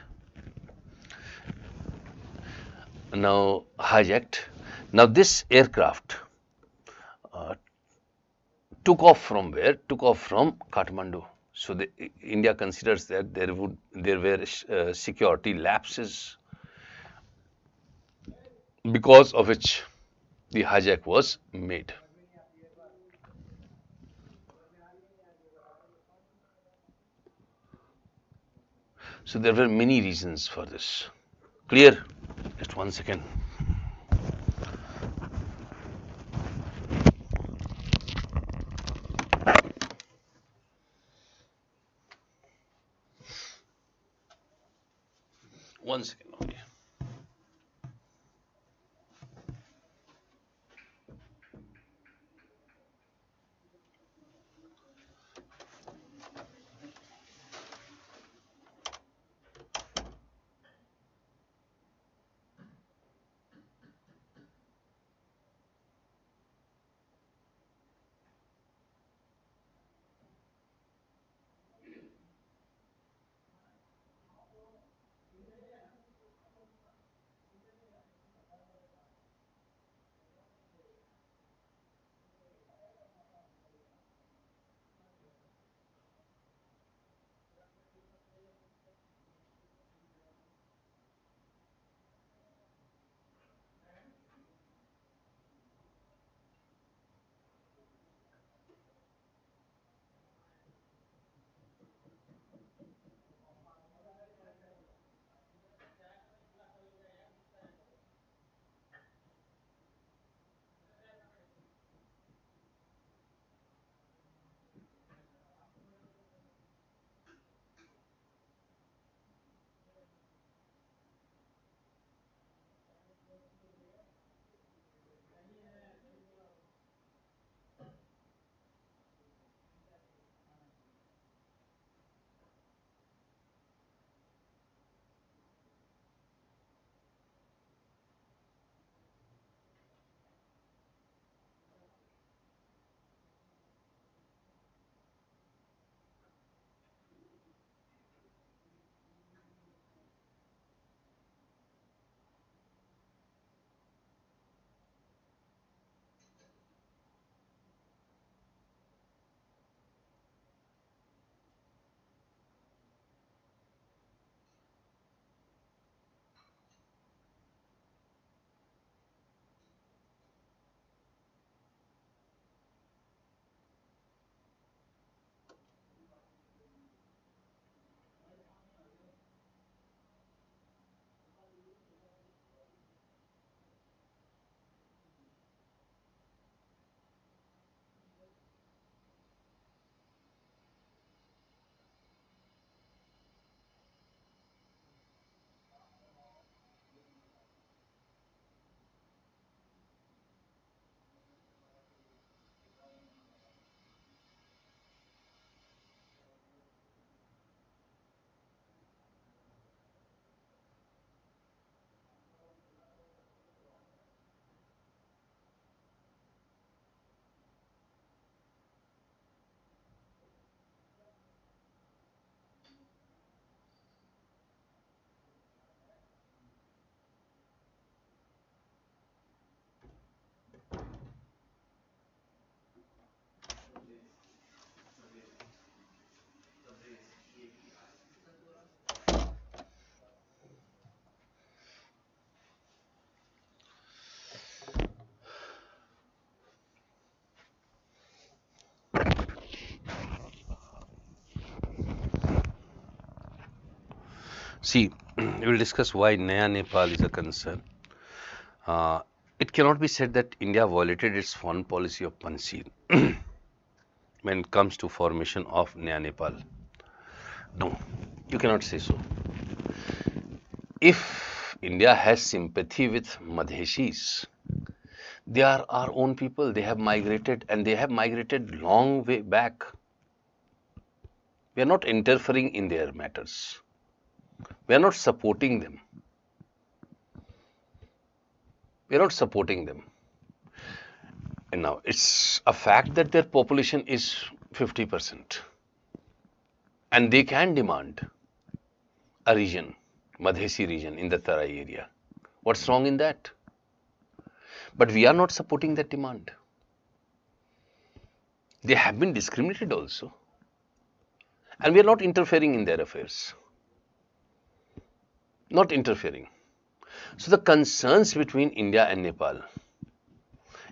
Now this aircraft uh, took off from where? Took off from Kathmandu. So India considers that there were security lapses because of which the hijack was made. So there were many reasons for this. Clear? Just 1 second. One second only. See, we will discuss why Naya Nepal is a concern. Uh, it cannot be said that India violated its foreign policy of Panchshir when it comes to formation of Naya Nepal. No, you cannot say so. If India has sympathy with Madheshis, they are our own people. They have migrated and they have migrated long way back. We are not interfering in their matters. We are not supporting them. We are not supporting them. And now it's a fact that their population is 50%. And they can demand a region, Madhesi region in the Tarai area. What's wrong in that? But we are not supporting that demand. They have been discriminated also. And we are not interfering in their affairs. Not interfering. So the concerns between India and Nepal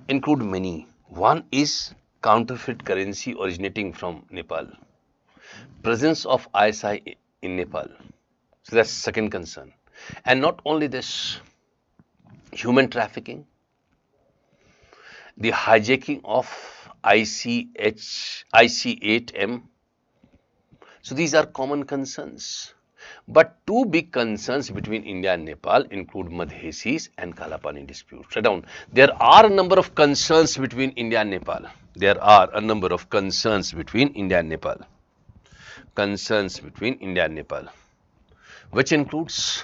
include many. One is counterfeit currency originating from Nepal. Presence of ISI in Nepal. So that's the second concern. And not only this, human trafficking, the hijacking of IC8M. So these are common concerns. But two big concerns between India and Nepal include Madhesis and Kalapani dispute. Write down. There are a number of concerns between India and Nepal. There are a number of concerns between India and Nepal. Concerns between India and Nepal, which includes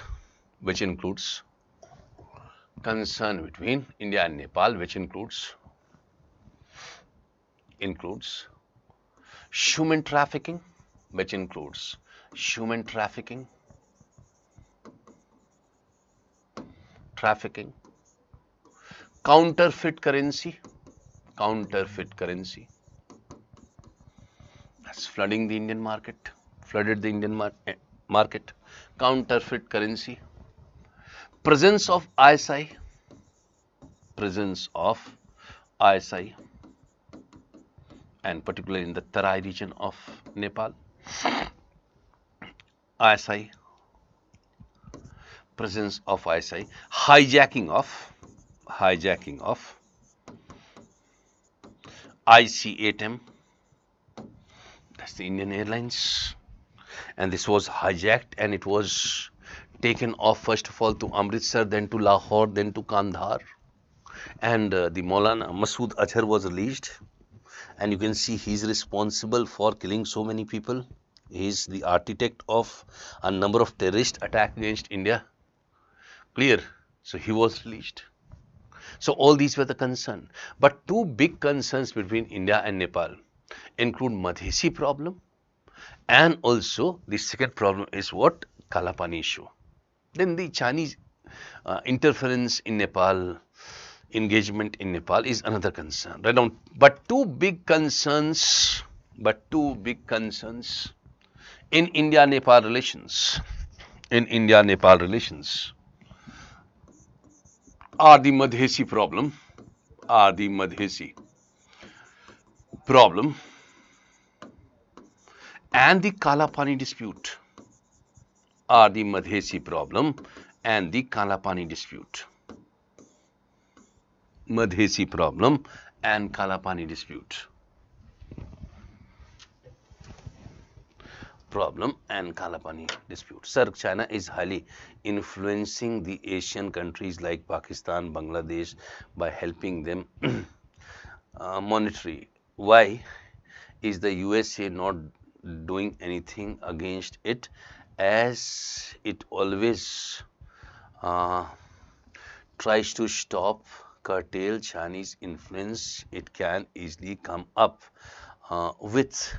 concern between India and Nepal, which includes human trafficking, which includes human trafficking, counterfeit currency, that's flooding the Indian market, flooded the Indian market, counterfeit currency, presence of ISI, and particularly in the Tarai region of Nepal, ISI, presence of ISI, hijacking of IC8M, that's the Indian Airlines, and this was hijacked and it was taken off first of all to Amritsar, then to Lahore, then to Kandahar, and the Maulana Masood Azhar was released, and you can see he's responsible for killing so many people. He's the architect of a number of terrorist attacks against India. Clear? So he was released. So all these were the concern. But two big concerns between India and Nepal include Madhesi problem, and also the second problem is what? Kalapani issue. Then the Chinese interference in Nepal, engagement in Nepal is another concern. Right now, but two big concerns in India-Nepal relations, are the Madhesi problem, and the Kalapani dispute, Madhesi problem and the Kalapani dispute. Sir, China is highly influencing the Asian countries like Pakistan, Bangladesh by helping them monetary. Why is the USA not doing anything against it, as it always tries to stop, curtail Chinese influence? It can easily come up with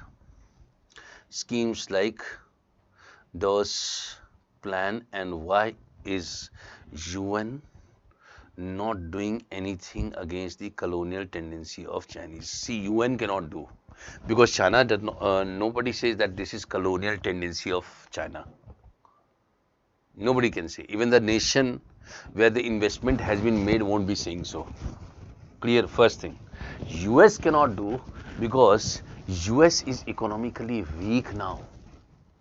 schemes like those plan. And why is UN not doing anything against the colonial tendency of Chinese? See, UN cannot do, because China does not, nobody says that this is colonial tendency of China. Nobody can say. Even the nation where the investment has been made won't be saying so. Clear? First thing. US cannot do because US is economically weak now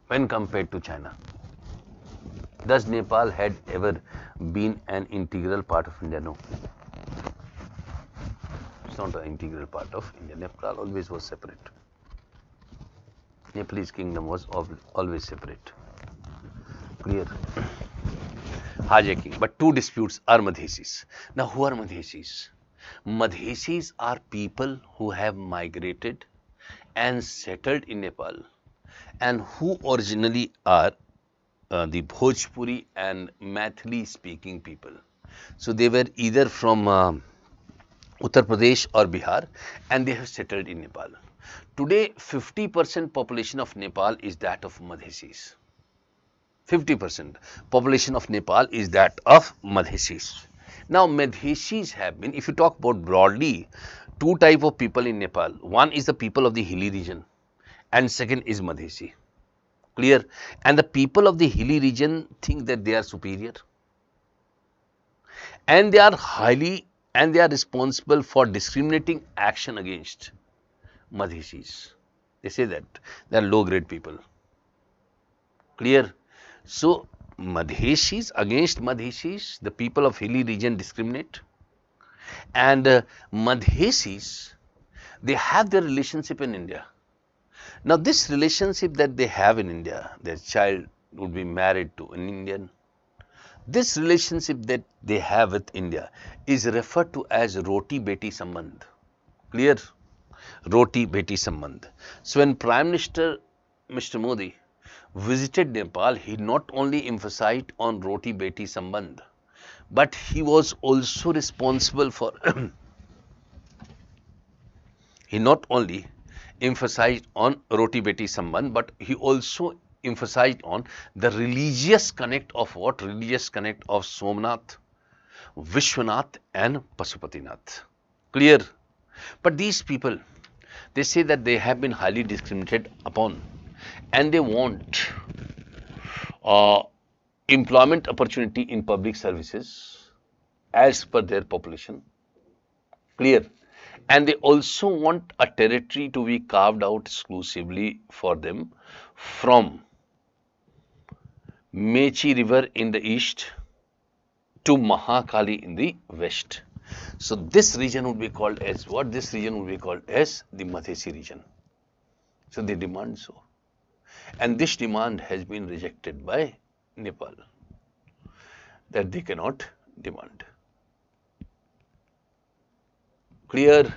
when compared to China. Does Nepal had ever been an integral part of India? No. It's not an integral part of India. Nepal always was separate. Nepalese kingdom was always separate. Clear? Hijacking. But two disputes are Madhesis. Now, who are Madhesis? Madhesis are people who have migrated and settled in Nepal and who originally are the Bhojpuri and Maithili speaking people. So they were either from Uttar Pradesh or Bihar and they have settled in Nepal. Today 50% population of Nepal is that of Madhesis. 50% population of Nepal is that of Madhesis. Now Madhesis have been, if you talk about broadly, two type of people in Nepal. One is the people of the hilly region and second is Madhesi. Clear? And the people of the hilly region think that they are superior and they are responsible for discriminating action against Madhesis. They say that they are low grade people. Clear? So Madhesis against Madhesis, the people of hilly region discriminate, and Madhesis, they have their relationship in India. Now this relationship that they have in India, their child would be married to an Indian. This relationship that they have with India is referred to as Roti Beti Sambandh. Clear? Roti Beti Sambandh. So when Prime Minister Mr. Modi visited Nepal, he not only emphasized on Roti Beti Sambandh, but he was also responsible for he not only emphasized on Roti Beti Sambandh, but he also emphasized on the religious connect of what? Religious connect of Somnath, Vishwanath and Pasupatinath. Clear? But these people, they say that they have been highly discriminated upon and they want employment opportunity in public services as per their population. Clear? And they also want a territory to be carved out exclusively for them from Mechi River in the east to Mahakali in the west. So this region would be called as what? This region would be called as the Madhesi region. So they demand so. And this demand has been rejected by Nepal, that they cannot demand. Clear?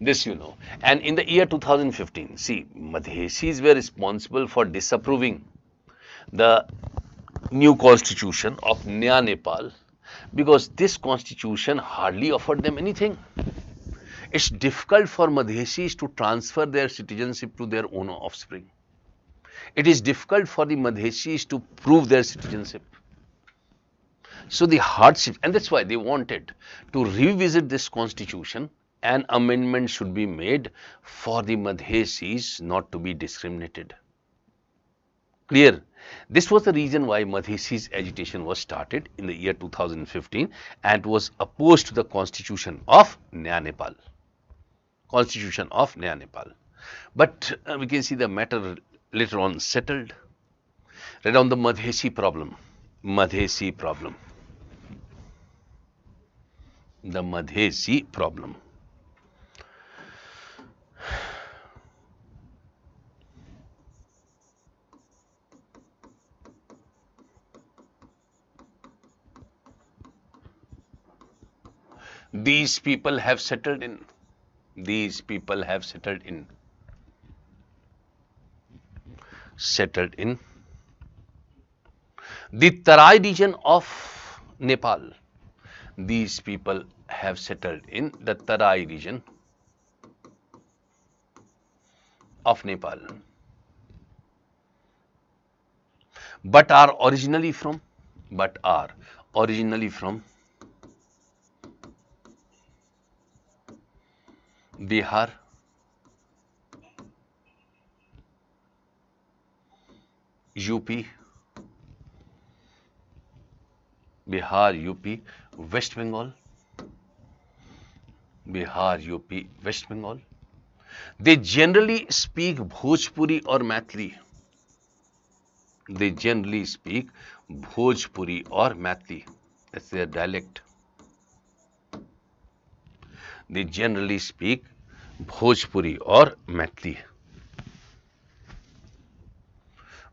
This you know. And in the year 2015, see, Madhesis were responsible for disapproving the new constitution of Naya Nepal because this constitution hardly offered them anything. It's difficult for Madhesis to transfer their citizenship to their own offspring. It is difficult for the Madhesis to prove their citizenship. So the hardship, and that's why they wanted to revisit this constitution. An amendment should be made for the Madhesis not to be discriminated. Clear? This was the reason why Madhesis agitation was started in the year 2015 and was opposed to the constitution of Naya Nepal. Constitution of Naya Nepal. But we can see the matter later on settled. Right on the Madhesi problem. Madhesi problem. The Madhesi problem. These people have settled in. These people have settled in. Settled in the Tarai region of Nepal. These people have settled in the Tarai region of Nepal, but are originally from Bihar, UP, West Bengal, West Bengal. They generally speak Bhojpuri or Maithili. They generally speak Bhojpuri or Maithili. That's their dialect. They generally speak Bhojpuri or Maithili.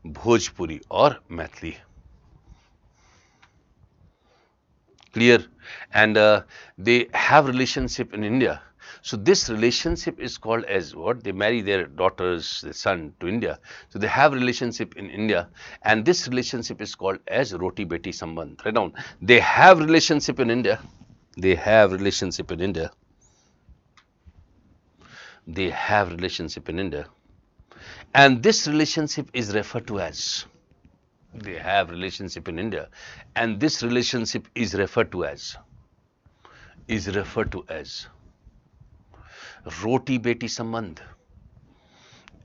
Bhojpuri or Maithili. Clear? And they have relationship in India. So this relationship is called as what? They marry their daughters, their son to India. So they have relationship in India, and this relationship is called as Roti Beti Sambandh. Write down. They have relationship in India. They have relationship in India. They have relationship in India. And this relationship is referred to as, they have relationship in India, and this relationship is referred to as, Roti Beti Sambandh.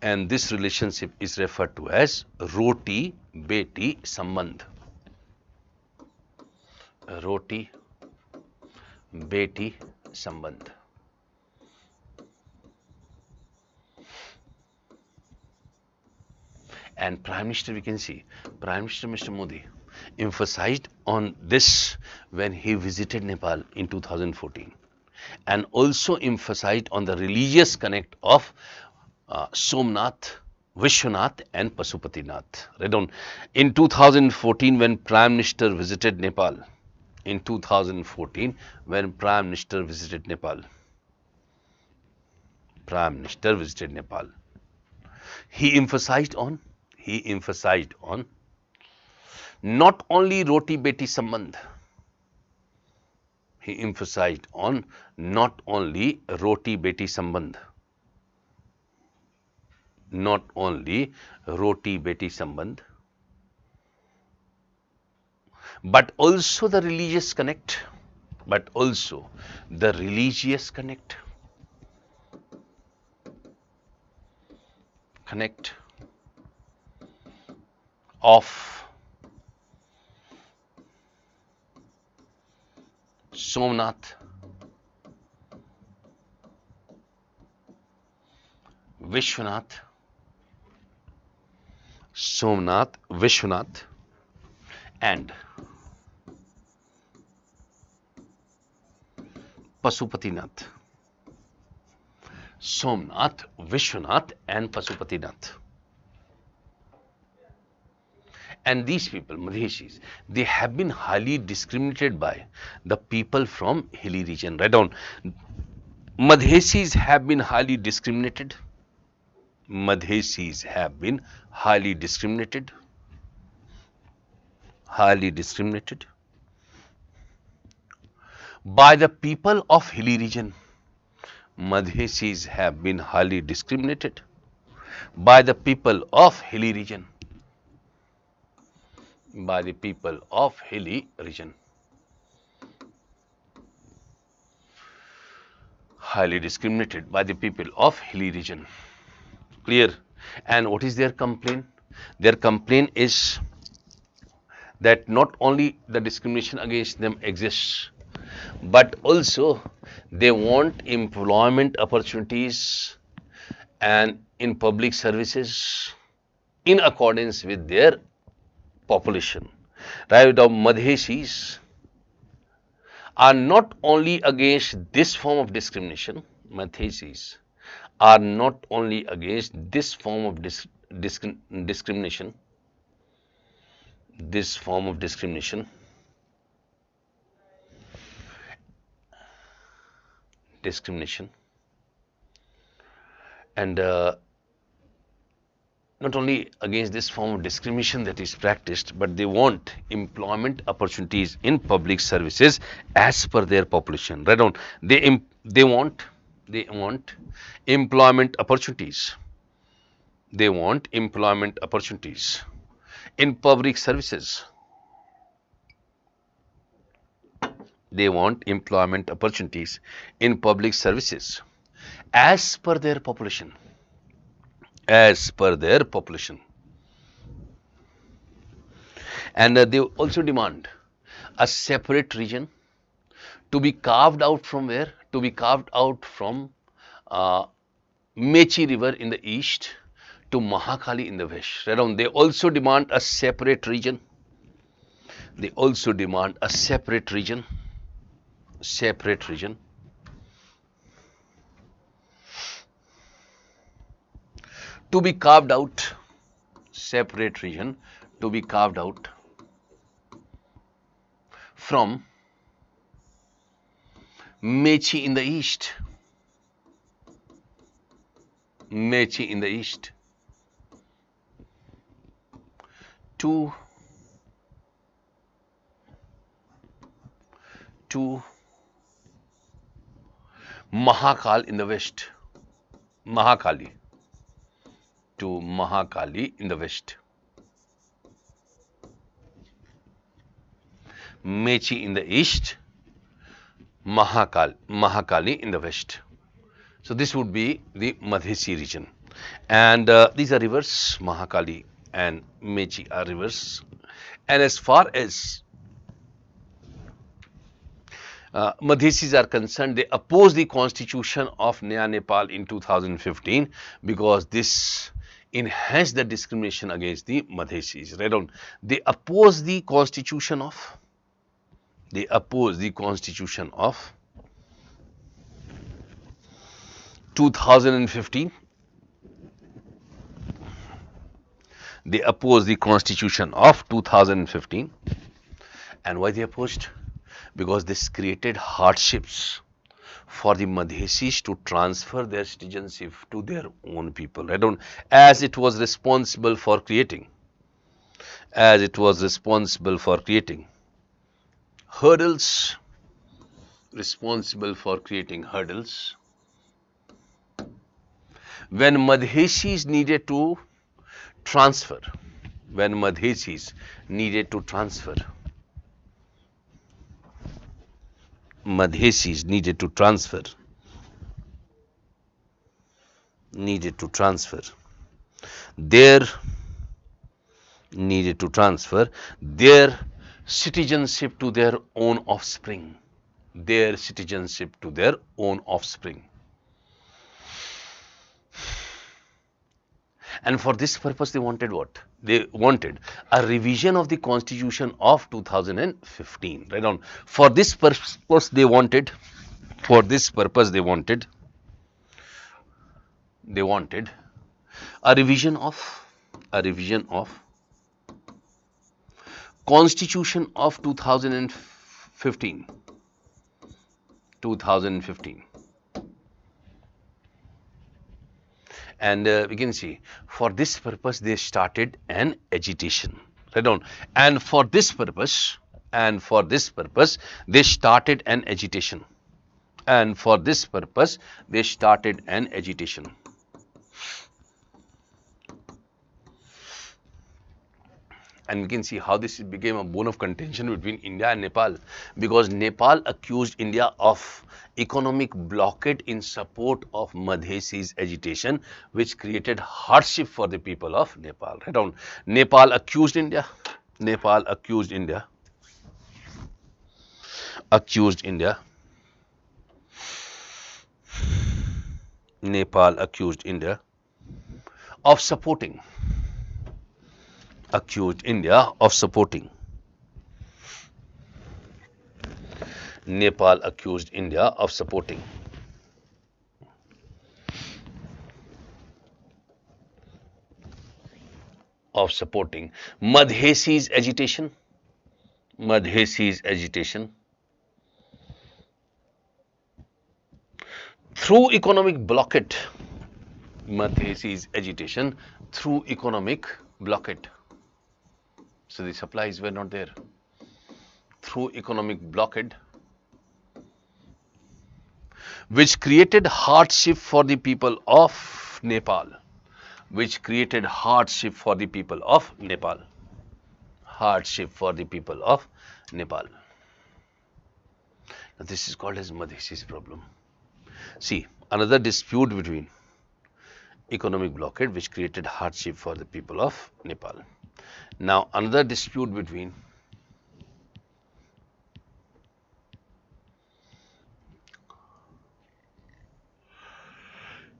And this relationship is referred to as Roti Beti Sambandh. Roti Beti Sambandh. And Prime Minister, we can see, Prime Minister Mr. Modi emphasized on this when he visited Nepal in 2014, and also emphasized on the religious connect of Somnath, Vishwanath and Pasupatinath. Write down. In 2014, when Prime Minister visited Nepal, in 2014, when Prime Minister visited Nepal, Prime Minister visited Nepal, he emphasized on not only Roti Beti Sambandh, he emphasized on not only Roti Beti Sambandh, not only Roti Beti Sambandh, but also the religious connect, connect of Somnath, Vishwanath, and Pasupatinath. Somnath, Vishwanath and Pasupatinath. And these people, Madheshis, they have been highly discriminated by the people from hilly region. Write down. Madhesis have been highly discriminated. Madhesis have been highly discriminated. By the people of hilly region. Madhesis have been highly discriminated by the people of hilly region. By the people of hilly region. Highly discriminated by the people of hilly region. Clear? And what is their complaint? Their complaint is that not only the discrimination against them exists, but also they want employment opportunities and in public services in accordance with their population. Right now, Madhesis are not only against this form of discrimination, Madhesis are not only against this form of discrimination, and not only against this form of discrimination that is practiced, but they want employment opportunities in public services as per their population. Right on. They want employment opportunities. They want employment opportunities in public services. They want employment opportunities in public services as per their population. As per their population. And they also demand a separate region to be carved out from where? To be carved out from Mechi River in the east to Mahakali in the west. Right on. They also demand a separate region. They also demand a separate region. Separate region. To be carved out. Separate region to be carved out from Mechi in the east. Mechi in the east. To Mahakal in the west. Mahakali. To Mahakali in the west. Mechi in the east. Mahakali in the west. So this would be the Madhesi region. And these are rivers. Mahakali and Mechi are rivers. And as far as Madhesis are concerned, they oppose the constitution of Naya Nepal in 2015 because this enhanced the discrimination against the Madhesis. Right on. They oppose the constitution of 2015. They oppose the constitution of 2015. And why they opposed? Because this created hardships for the Madhesis to transfer their citizenship to their own people. Right on. As it was responsible for creating hurdles, when Madhesis needed to transfer, their citizenship to their own offspring. And for this purpose, they wanted what? They wanted a revision of the constitution of 2015. Right on. For this purpose, they wanted a revision of constitution of 2015. And we can see for this purpose they started an agitation. Right on. And for this purpose they started an agitation. And we can see how this became a bone of contention between India and Nepal, because Nepal accused India of economic blockade in support of Madhesi's agitation, which created hardship for the people of Nepal. Right on. Nepal accused India of supporting Nepal accused India of supporting Madhesi's agitation through economic blockade. Madhesi's agitation through economic blockade. So the supplies were not there. Through economic blockade, which created hardship for the people of Nepal. Now this is called as Madhesi's problem. See, another dispute between economic blockade which created hardship for the people of Nepal. Now another dispute between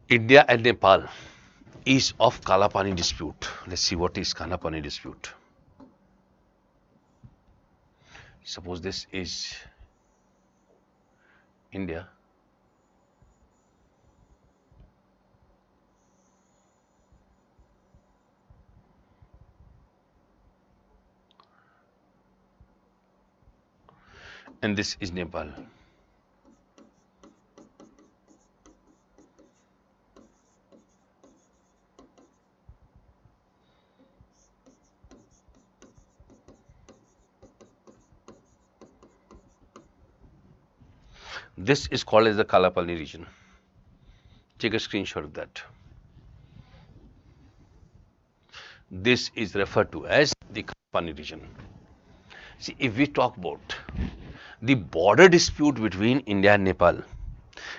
India and Nepal is of Kalapani dispute. Let's see what is Kalapani dispute. Suppose this is India. And this is Nepal. This is called as the Kalapani region. Take a screenshot of that. This is referred to as the Kalapani region. See, if we talk about the border dispute between India and Nepal,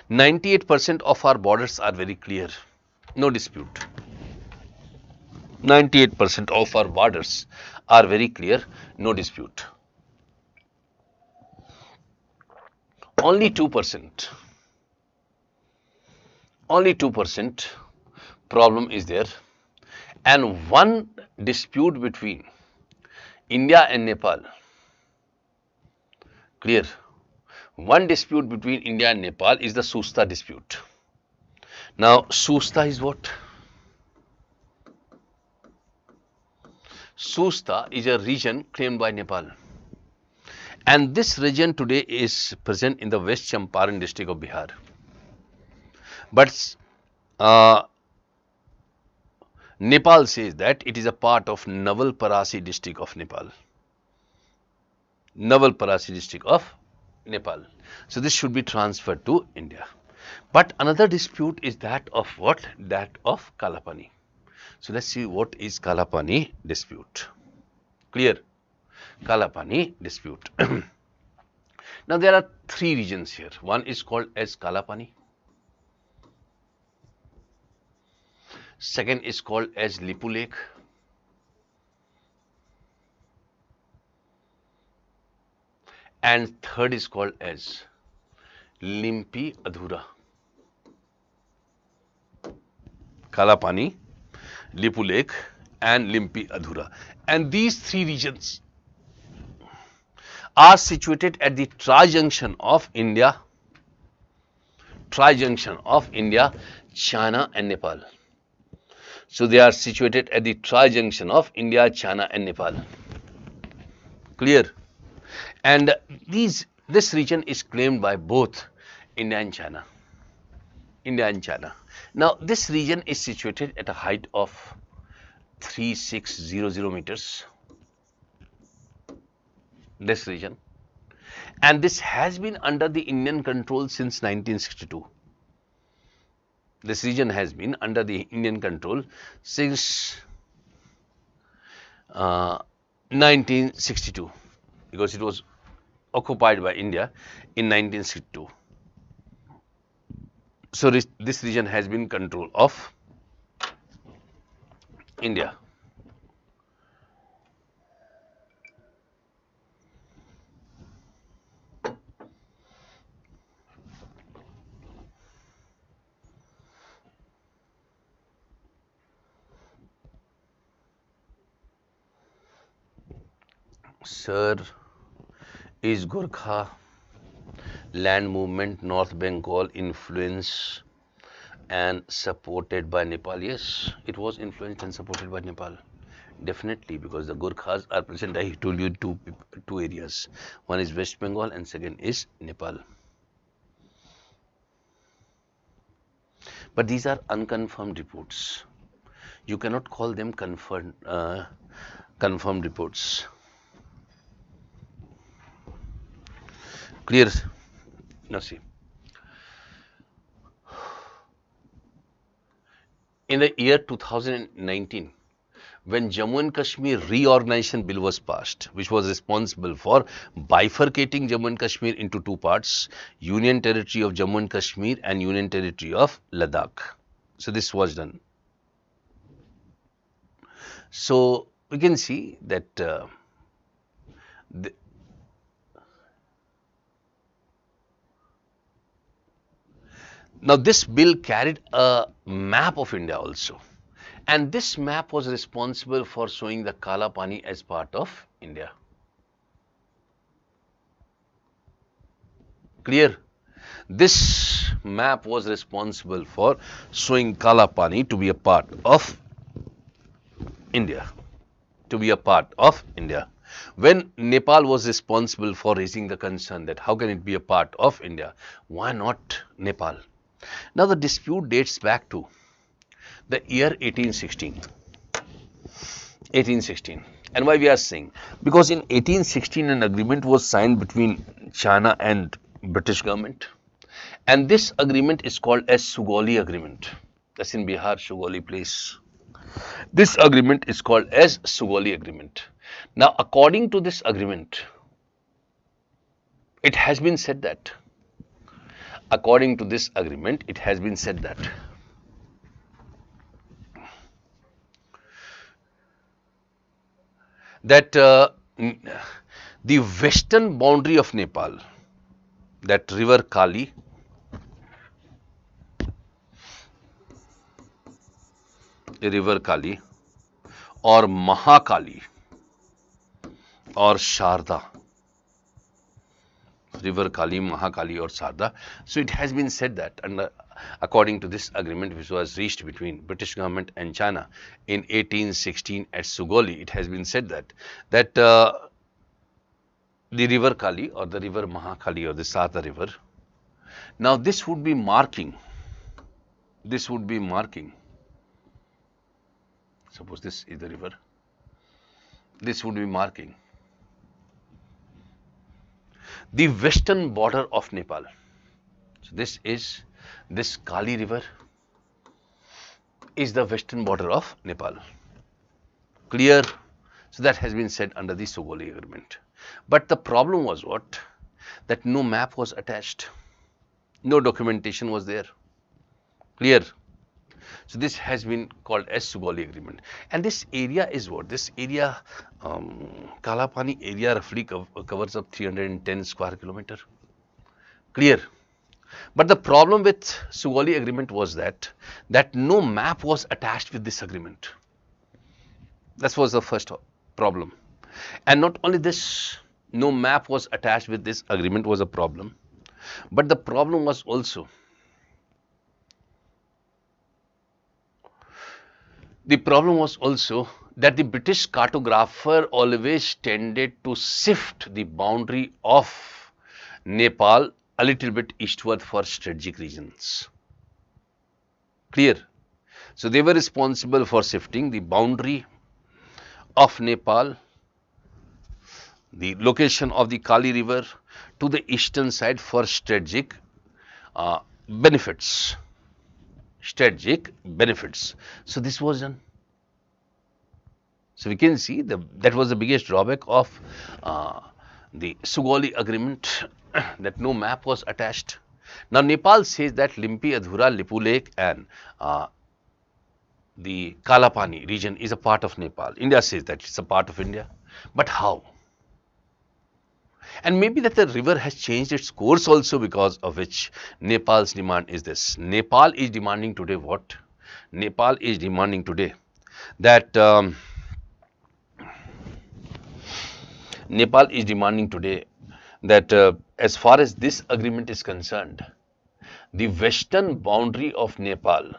98% of our borders are very clear, no dispute. 98% of our borders are very clear, no dispute. Only 2%, only 2% problem is there, and one dispute between India and Nepal. Clear? One dispute between India and Nepal is the Susta dispute. Now, Susta is what? Susta is a region claimed by Nepal. And this region today is present in the West Champaran district of Bihar. But Nepal says that it is a part of Nawalparasi district of Nepal. Nawalparasi district of Nepal. So this should be transferred to India. But another dispute is that of what? That of Kalapani. So let's see what is Kalapani dispute. Clear? Kalapani dispute. Now there are three regions here. One is called as Kalapani. Second is called as Lipu Lake. And third is called as Limpi Adhura. Kalapani, Lipu Lake and Limpi Adhura. And these three regions are situated at the tri-junction of India, China and Nepal. So they are situated at the tri-junction of India, China and Nepal. Clear? And this region is claimed by both India and China. Now this region is situated at a height of 3600 meters. This region, and this has been under the Indian control since 1962. This region has been under the Indian control since 1962 because it was occupied by India in 1962. So this region has been control of India. Sir, is Gorkha land movement North Bengal influenced and supported by Nepal? Yes, it was influenced and supported by Nepal. Definitely, because the Gurkhas are present, I told you, two areas. One is West Bengal and second is Nepal. But these are unconfirmed reports. You cannot call them confirmed reports. Clear? Now see. In the year 2019, when Jammu and Kashmir reorganization bill was passed, which was responsible for bifurcating Jammu and Kashmir into two parts, Union Territory of Jammu and Kashmir and Union Territory of Ladakh. So this was done. So we can see that now this bill carried a map of India also. And this map was responsible for showing the Kala Pani as part of India. Clear? This map was responsible for showing Kala Pani to be a part of India. To be a part of India. When Nepal was responsible for raising the concern that how can it be a part of India, why not Nepal? Now the dispute dates back to the year 1816. 1816. And why we are saying? Because in 1816 an agreement was signed between China and British government. And this agreement is called as Sugauli Agreement. That's in Bihar, Sugauli place. This agreement is called as Sugauli Agreement. Now, according to this agreement, it has been said that, according to this agreement, it has been said that the western boundary of Nepal, that river Kali, or Mahakali or Sharda, river Kali, Mahakali or Sharda. So it has been said that, and according to this agreement which was reached between British government and China in 1816 at Sugauli, it has been said that the river Kali or the river Mahakali or the Sharda river, now this would be marking, suppose this is the river, this would be marking the western border of Nepal. So this Kali river is the western border of Nepal. Clear? So that has been said under the Sugauli Agreement. But the problem was what? That no map was attached, no documentation was there. Clear? So this has been called as Sugauli Agreement. And this area is what? This area, Kala Pani area roughly covers up 310 square kilometer. Clear? But the problem with Sugauli Agreement was that no map was attached with this agreement. That was the first problem. And not only this, no map was attached with this agreement was a problem, but the problem was also that the British cartographer always tended to shift the boundary of Nepal a little bit eastward for strategic reasons. Clear? So they were responsible for shifting the boundary of Nepal, the location of the Kali river, to the eastern side for strategic benefits. So this was done. So we can see that was the biggest drawback of the Sugauli Agreement, that no map was attached. Now Nepal says that Limpi, Adhura, Lipu Lake and the Kala Pani region is a part of Nepal. India says that it's a part of India. But how? And maybe that the river has changed its course also, because of which Nepal's demand is this. Nepal is demanding today what? Nepal is demanding today that as far as this agreement is concerned, the western boundary of Nepal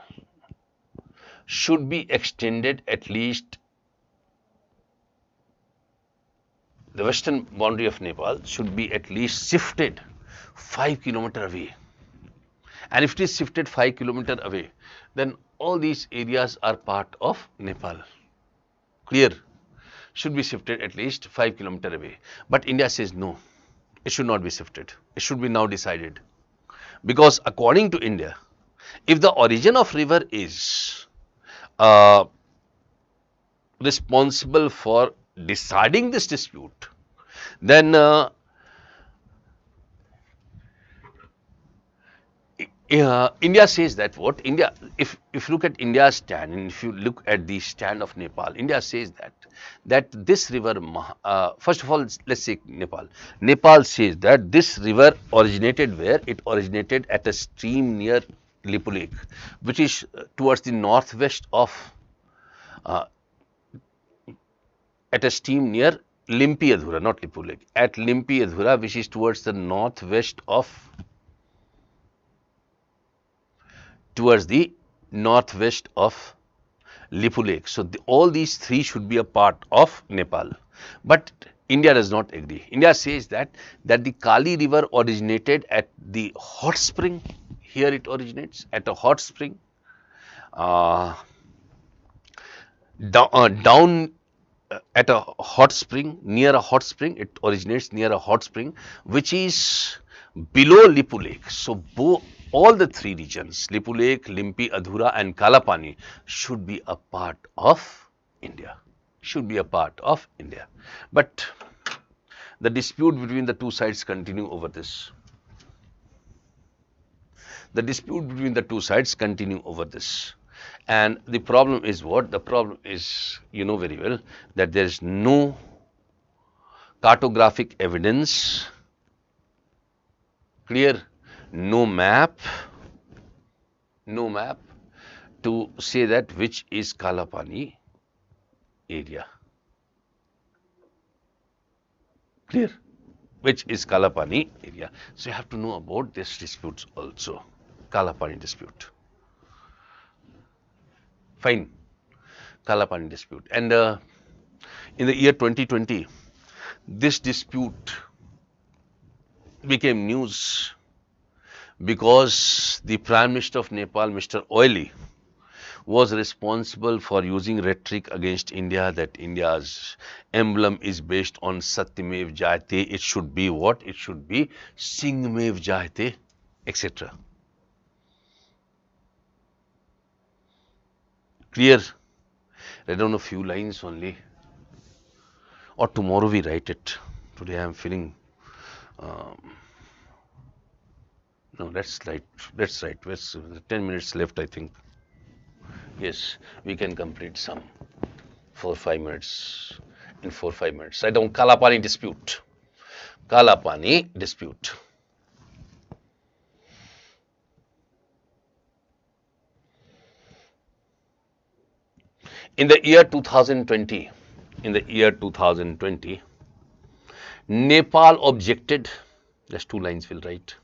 should be extended at least, the western boundary of Nepal should be at least shifted 5 kilometers away. And if it is shifted 5 kilometers away, then all these areas are part of Nepal. Clear? Should be shifted at least 5 kilometers away. But India says no, it should not be shifted. It should be now decided. Because according to India, if the origin of river is responsible for deciding this dispute, then India says that what? India, if you look at India's stand, and if you look at the stand of Nepal, India says that this river, first of all, let's say Nepal. Nepal says that this river originated where? It originated at a stream near Lipu Lake, which is towards the northwest of uh, at a stream near Limpi Adhura, not Lipu Lake, at Limpi Adhura, which is towards the northwest of Lipu Lake. So all these three should be a part of Nepal. But India does not agree. India says that the Kali River originated at the hot spring. Here it originates at a hot spring. Down at a hot spring, near a hot spring, it originates near a hot spring, which is below Lipu Lake. So all the three regions, Lipu Lake, Limpi, Adhura and Kalapani should be a part of India. Should be a part of India. But the dispute between the two sides continue over this. The dispute between the two sides continue over this. And the problem is what? The problem is, you know very well, that there is no cartographic evidence, clear, no map to say that which is Kalapani area. Clear? Which is Kalapani area. So you have to know about this disputes also. Kalapani dispute. Fine. Kalapani dispute. And in the year 2020, this dispute became news because the Prime Minister of Nepal, Mr. Oily, was responsible for using rhetoric against India that India's emblem is based on Satyamev Jayate. It should be what? It should be Singmev Jayate, etc. Clear? Read down a few lines only. Or tomorrow we write it. Today I am feeling. No, let's write. Let's write. 10 minutes left, I think. Yes, we can complete some 4-5 minutes. In 4-5 minutes. Write down Kalapani dispute. Kalapani dispute. In the year 2020, Nepal objected. Just 2 lines will write.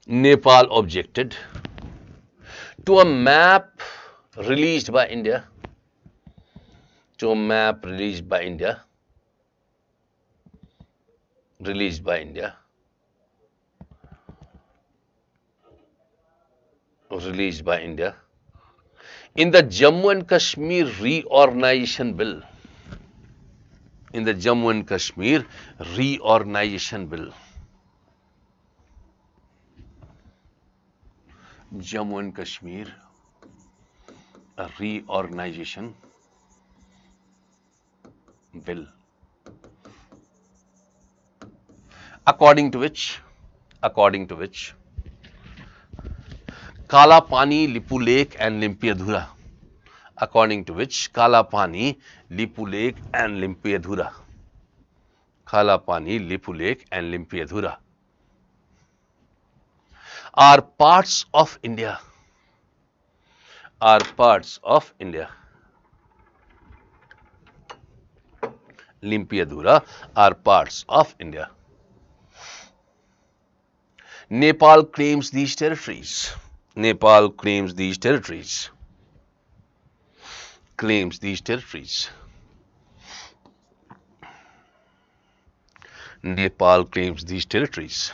Nepal objected to a map released by India. Released by India. In the Jammu and Kashmir reorganization bill. Jammu and Kashmir reorganization bill. According to which Kalapani, Lipu Lake and Limpi Adhura. According to which Kalapani, Lipu Lake and Limpi Adhura. Are parts of India. Limpi Adhura are parts of India. Nepal claims these territories. Nepal claims these territories. Nepal claims these territories.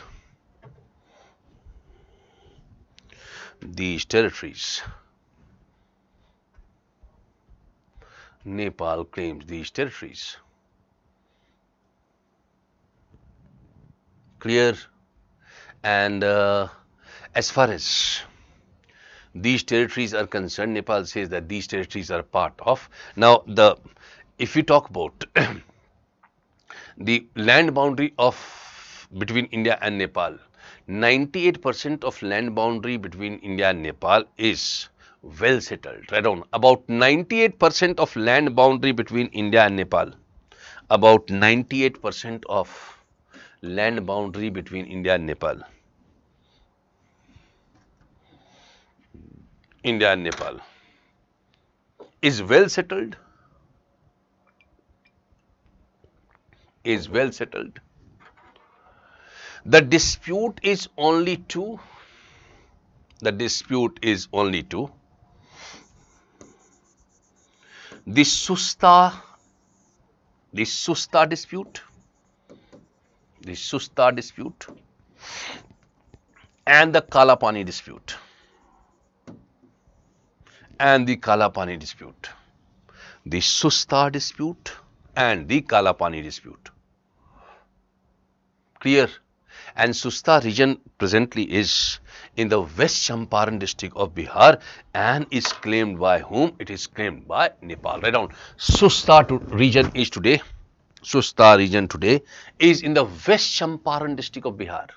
Nepal claims these territories. Clear? And as far as these territories are concerned, Nepal says that these territories are part of. Now, if you talk about the land boundary between India and Nepal, 98% of land boundary between India and Nepal is well settled. Right on. About 98% of land boundary between India and Nepal. About 98% of land boundary between India and Nepal. is well settled, is well settled. The dispute is only to, the dispute is only to the Susta dispute, the Susta dispute and the Kalapani dispute, and the Kalapani dispute, the Susta dispute and the Kalapani dispute. Clear? And Susta region presently is in the West Champaran district of Bihar and is claimed by whom? It is claimed by Nepal. Write down. Susta region is today, Susta region today is in the West Champaran district of Bihar.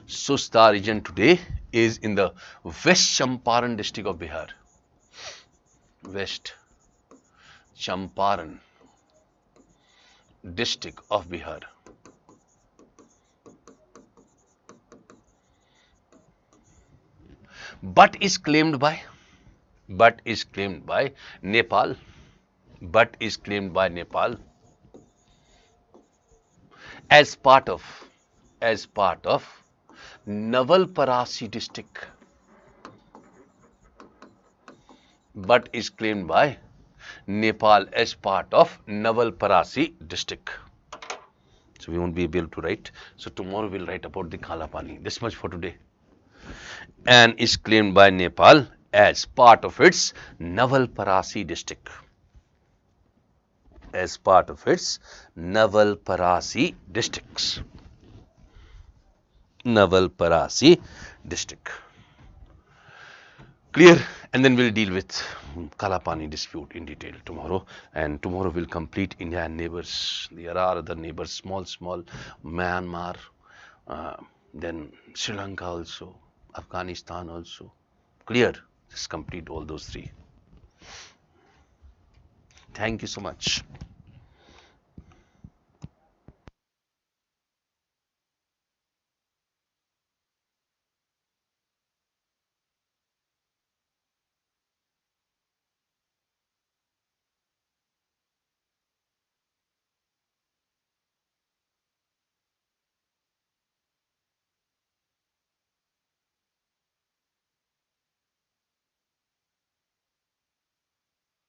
Susta region today is in the West Champaran district of Bihar. West Champaran district of Bihar. But is claimed by Nepal, but is claimed by Nepal as part of Nawalparasi district, but is claimed by Nepal as part of Nawalparasi district. So we won't be able to write. So tomorrow we'll write about the Kalapani. This much for today. And is claimed by Nepal as part of its Nawalparasi district. As part of its Nawalparasi districts. Nawalparasi district. Clear? And then we'll deal with Kalapani dispute in detail tomorrow. And tomorrow we'll complete India and neighbors. There are other neighbors, small, Myanmar, then Sri Lanka also, Afghanistan also. Clear? Just complete all those three. Thank you so much.